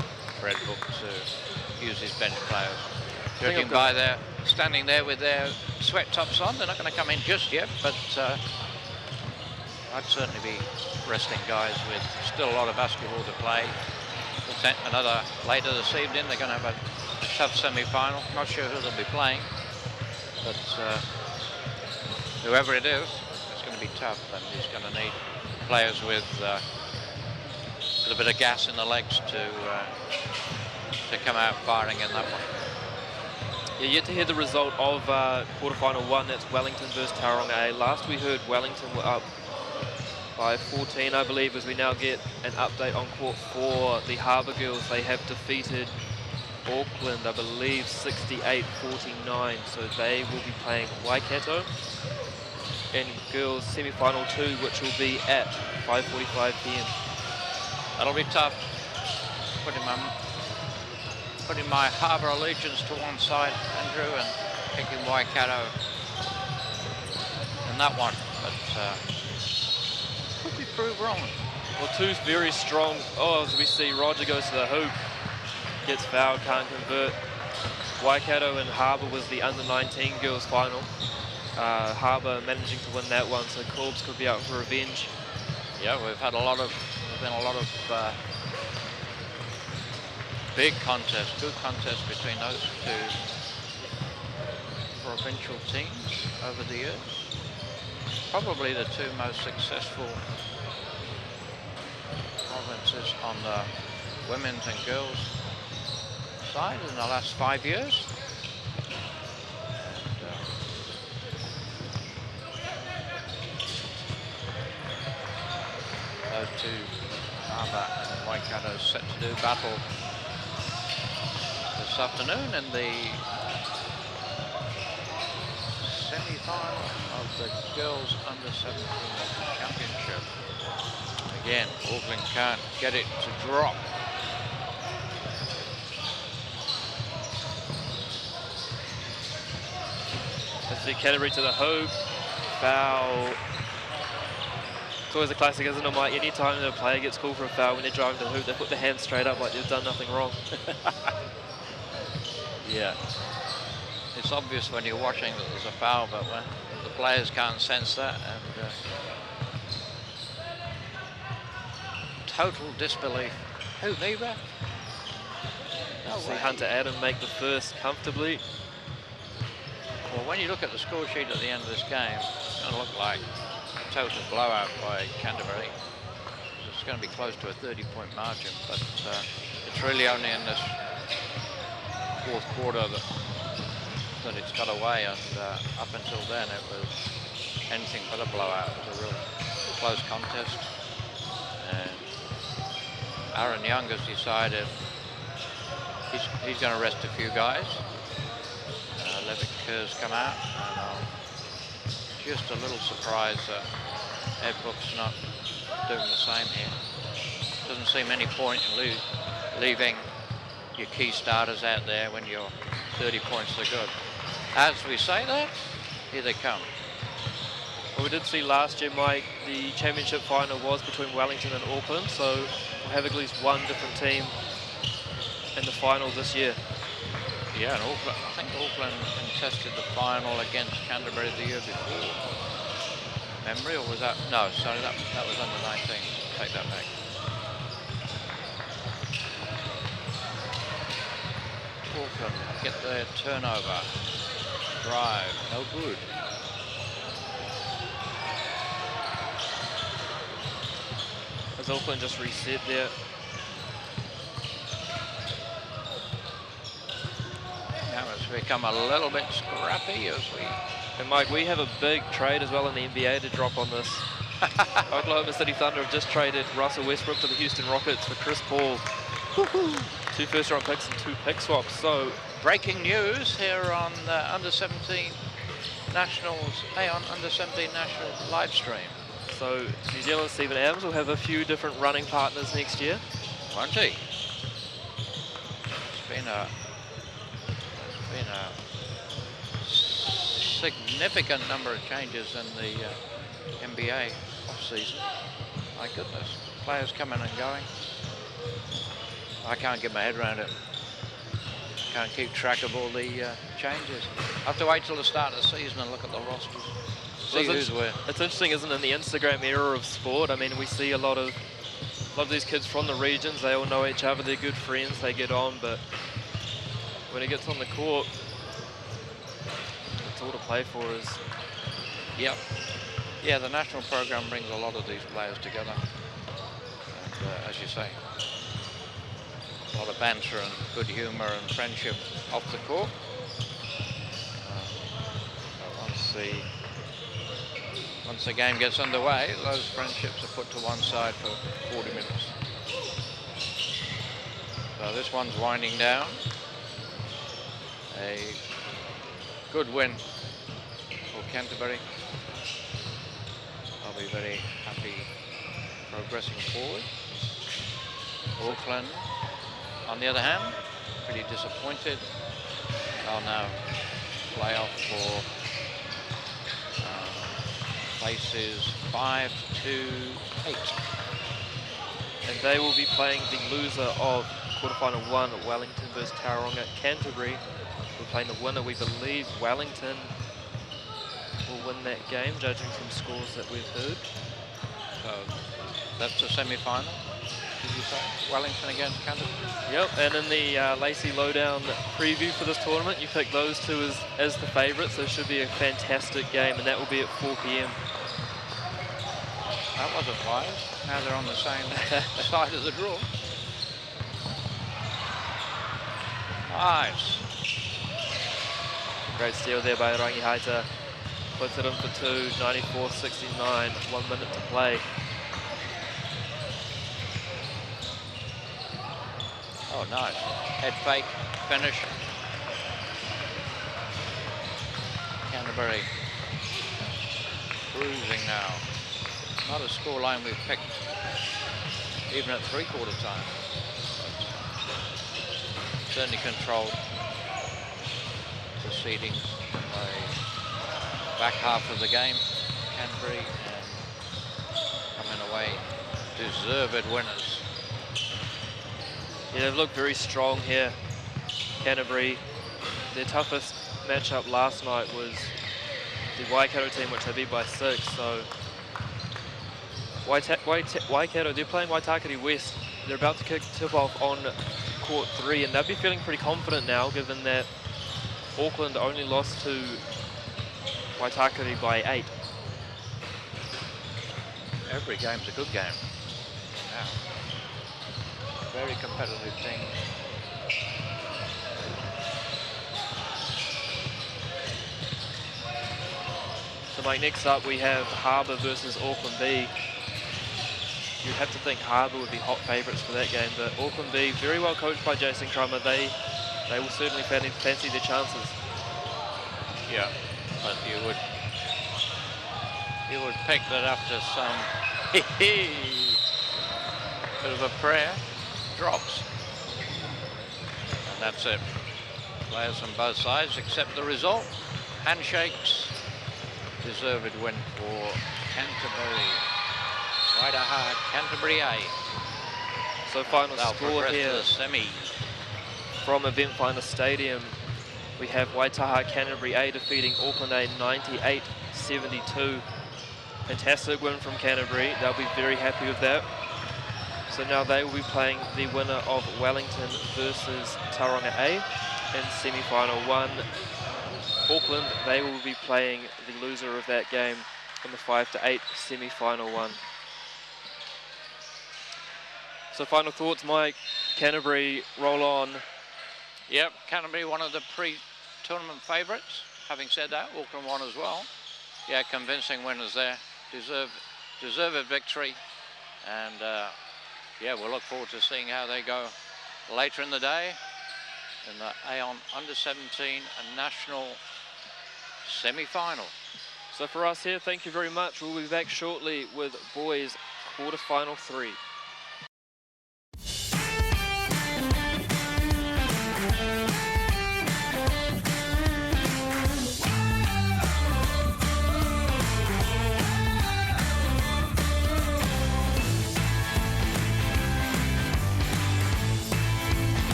Red Book to use his bench players. Judging by their standing there with their sweat tops on, they're not going to come in just yet, but I'd certainly be resting guys with still a lot of basketball to play. Another later this evening, they're going to have a tough semi-final. Not sure who they'll be playing, but whoever it is, it's going to be tough, and he's going to need players with a bit of gas in the legs to come out firing in that one. Yeah, yet to hear the result of quarterfinal 1. That's Wellington versus Tauranga A. Last we heard, Wellington were up by 14, I believe, as we now get an update on court 4. The Harbour girls, they have defeated Auckland, I believe, 68-49. So they will be playing Waikato in girls semi-final 2, which will be at 5:45 p.m. That'll be tough. Putting my Harbour allegiance to one side, Andrew, and picking Waikato in that one, but could be proved wrong. Well, two very strong. Oh, as we see, Roger goes to the hoop, gets fouled, can't convert. Waikato and Harbour was the under-19 girls final. Harbour managing to win that one, so Corbs could be out for revenge. Yeah, there's been a lot of big contests, good contests between those two provincial teams over the years. Probably the two most successful provinces on the women's and girls side in the last 5 years. And, those two, Harbour and Waikato, set to do battle this afternoon in the semi-final of the girls under-17 championship. Again, Auckland can't get it to drop. Let's see, Canterbury to the hoop, foul. It's always a classic, isn't it, Mike? Anytime a player gets called for a foul when they're driving to the hoop, they put their hands straight up like they've done nothing wrong. Yeah. It's obvious when you're watching that there's a foul, but when the players can't sense that, and total disbelief. Who, Neva? No See way. Hunter Adam make the first comfortably. Well, when you look at the score sheet at the end of this game, it's going to look like a total blowout by Canterbury. It's going to be close to a 30-point margin, but it's really only in this fourth quarter that it's got away, and up until then it was anything but a blowout. It was a real close contest, and Aaron Young has decided he's going to rest a few guys. Levitt Kerr's come out, and I'm just a little surprised that Ed Book's not doing the same here. Doesn't seem any point in leaving your key starters out there when you're 30 points are good. As we say that, here they come. Well, we did see last year, Mike, the championship final was between Wellington and Auckland, so we'll have at least one different team in the final this year. Yeah, and Auckland, I think Auckland contested the final against Canterbury the year before. Memory, or was that? No, sorry, that was under 19. Take that back. Auckland get their turnover. Drive, no good. As Auckland just reset there. Now it's become a little bit scrappy as we... And Mike, we have a big trade as well in the NBA to drop on this. Oklahoma City Thunder have just traded Russell Westbrook to the Houston Rockets for Chris Paul. 2 first-round picks and 2 pick swaps. So breaking news here on under 17 Nationals, Aon Under-17 National live stream. So New Zealand's Stephen Adams will have a few different running partners next year. Won't he? It's been a significant number of changes in the NBA off-season. My goodness, players coming and going. I can't get my head around it. Can't keep track of all the changes. I have to wait till the start of the season and look at the rosters. See who's where. It's interesting, isn't it, in the Instagram era of sport? I mean, we see a lot of these kids from the regions. They all know each other. They're good friends. They get on, but when it gets on the court, it's all to play for us. Yep. Yeah, the national program brings a lot of these players together. And as you say, a lot of banter and good humour and friendship off the court. Once the game gets underway, those friendships are put to one side for 40 minutes. So this one's winding down. A good win for Canterbury. I'll be very happy progressing forward. Auckland, on the other hand, pretty disappointed. They'll now play off for places 5 to 8. And they will be playing the loser of quarterfinal 1, Wellington versus Tauranga. Canterbury will playing the winner. We believe Wellington will win that game, judging from scores that we've heard. So that's the semi-final, did you say? Wellington against Canterbury? Yep, and in the Lacey Lowdown preview for this tournament, you picked those two as the favourites. So it should be a fantastic game, and that will be at 4 p.m. That wasn't wise. Now they're on the same side of the draw. Nice. Great steal there by Rangi Haita. Puts it in for 2, 94-69, 1 minute to play. Oh, nice. Head fake, finish. Canterbury cruising now. Not a scoreline we've picked, even at three-quarter time. Certainly controlled proceedings in the back half of the game. Canterbury and coming away deserved winners. Yeah, they've looked very strong here. Canterbury, their toughest matchup last night was the Waikato team, which they beat by 6. So Waikato, they're playing Waitakere West. They're about to kick tip-off on court 3, and they'll be feeling pretty confident now, given that Auckland only lost to Waitakere by 8. Every game's a good game. Now, very competitive team. So Mike, next up we have Harbour versus Auckland B. You'd have to think Harbour would be hot favourites for that game, but Auckland B, very well coached by Jason Crummer, they will certainly fancy their chances. Yeah, but you would pick that after some bit of a prayer drops, and that's it. Players from both sides accept the result. Handshakes. Deserved win for Canterbury. Waitaha, Canterbury A. So final They'll score here to semi. From Event Finder Stadium. We have Waitaha Canterbury A defeating Auckland A 98-72. Fantastic win from Canterbury. They'll be very happy with that. So now they will be playing the winner of Wellington versus Tauranga A in semi-final 1. Auckland, they will be playing the loser of that game in the 5 to 8 semi-final 1. So final thoughts, Mike. Canterbury roll on. Yep, Canterbury one of the pre-tournament favourites. Having said that, Auckland won as well. Yeah, convincing winners there. Deserve a victory. And yeah, we'll look forward to seeing how they go later in the day in the Aon Under-17 and National semi-final. So for us here, thank you very much. We'll be back shortly with boys quarter-final 3.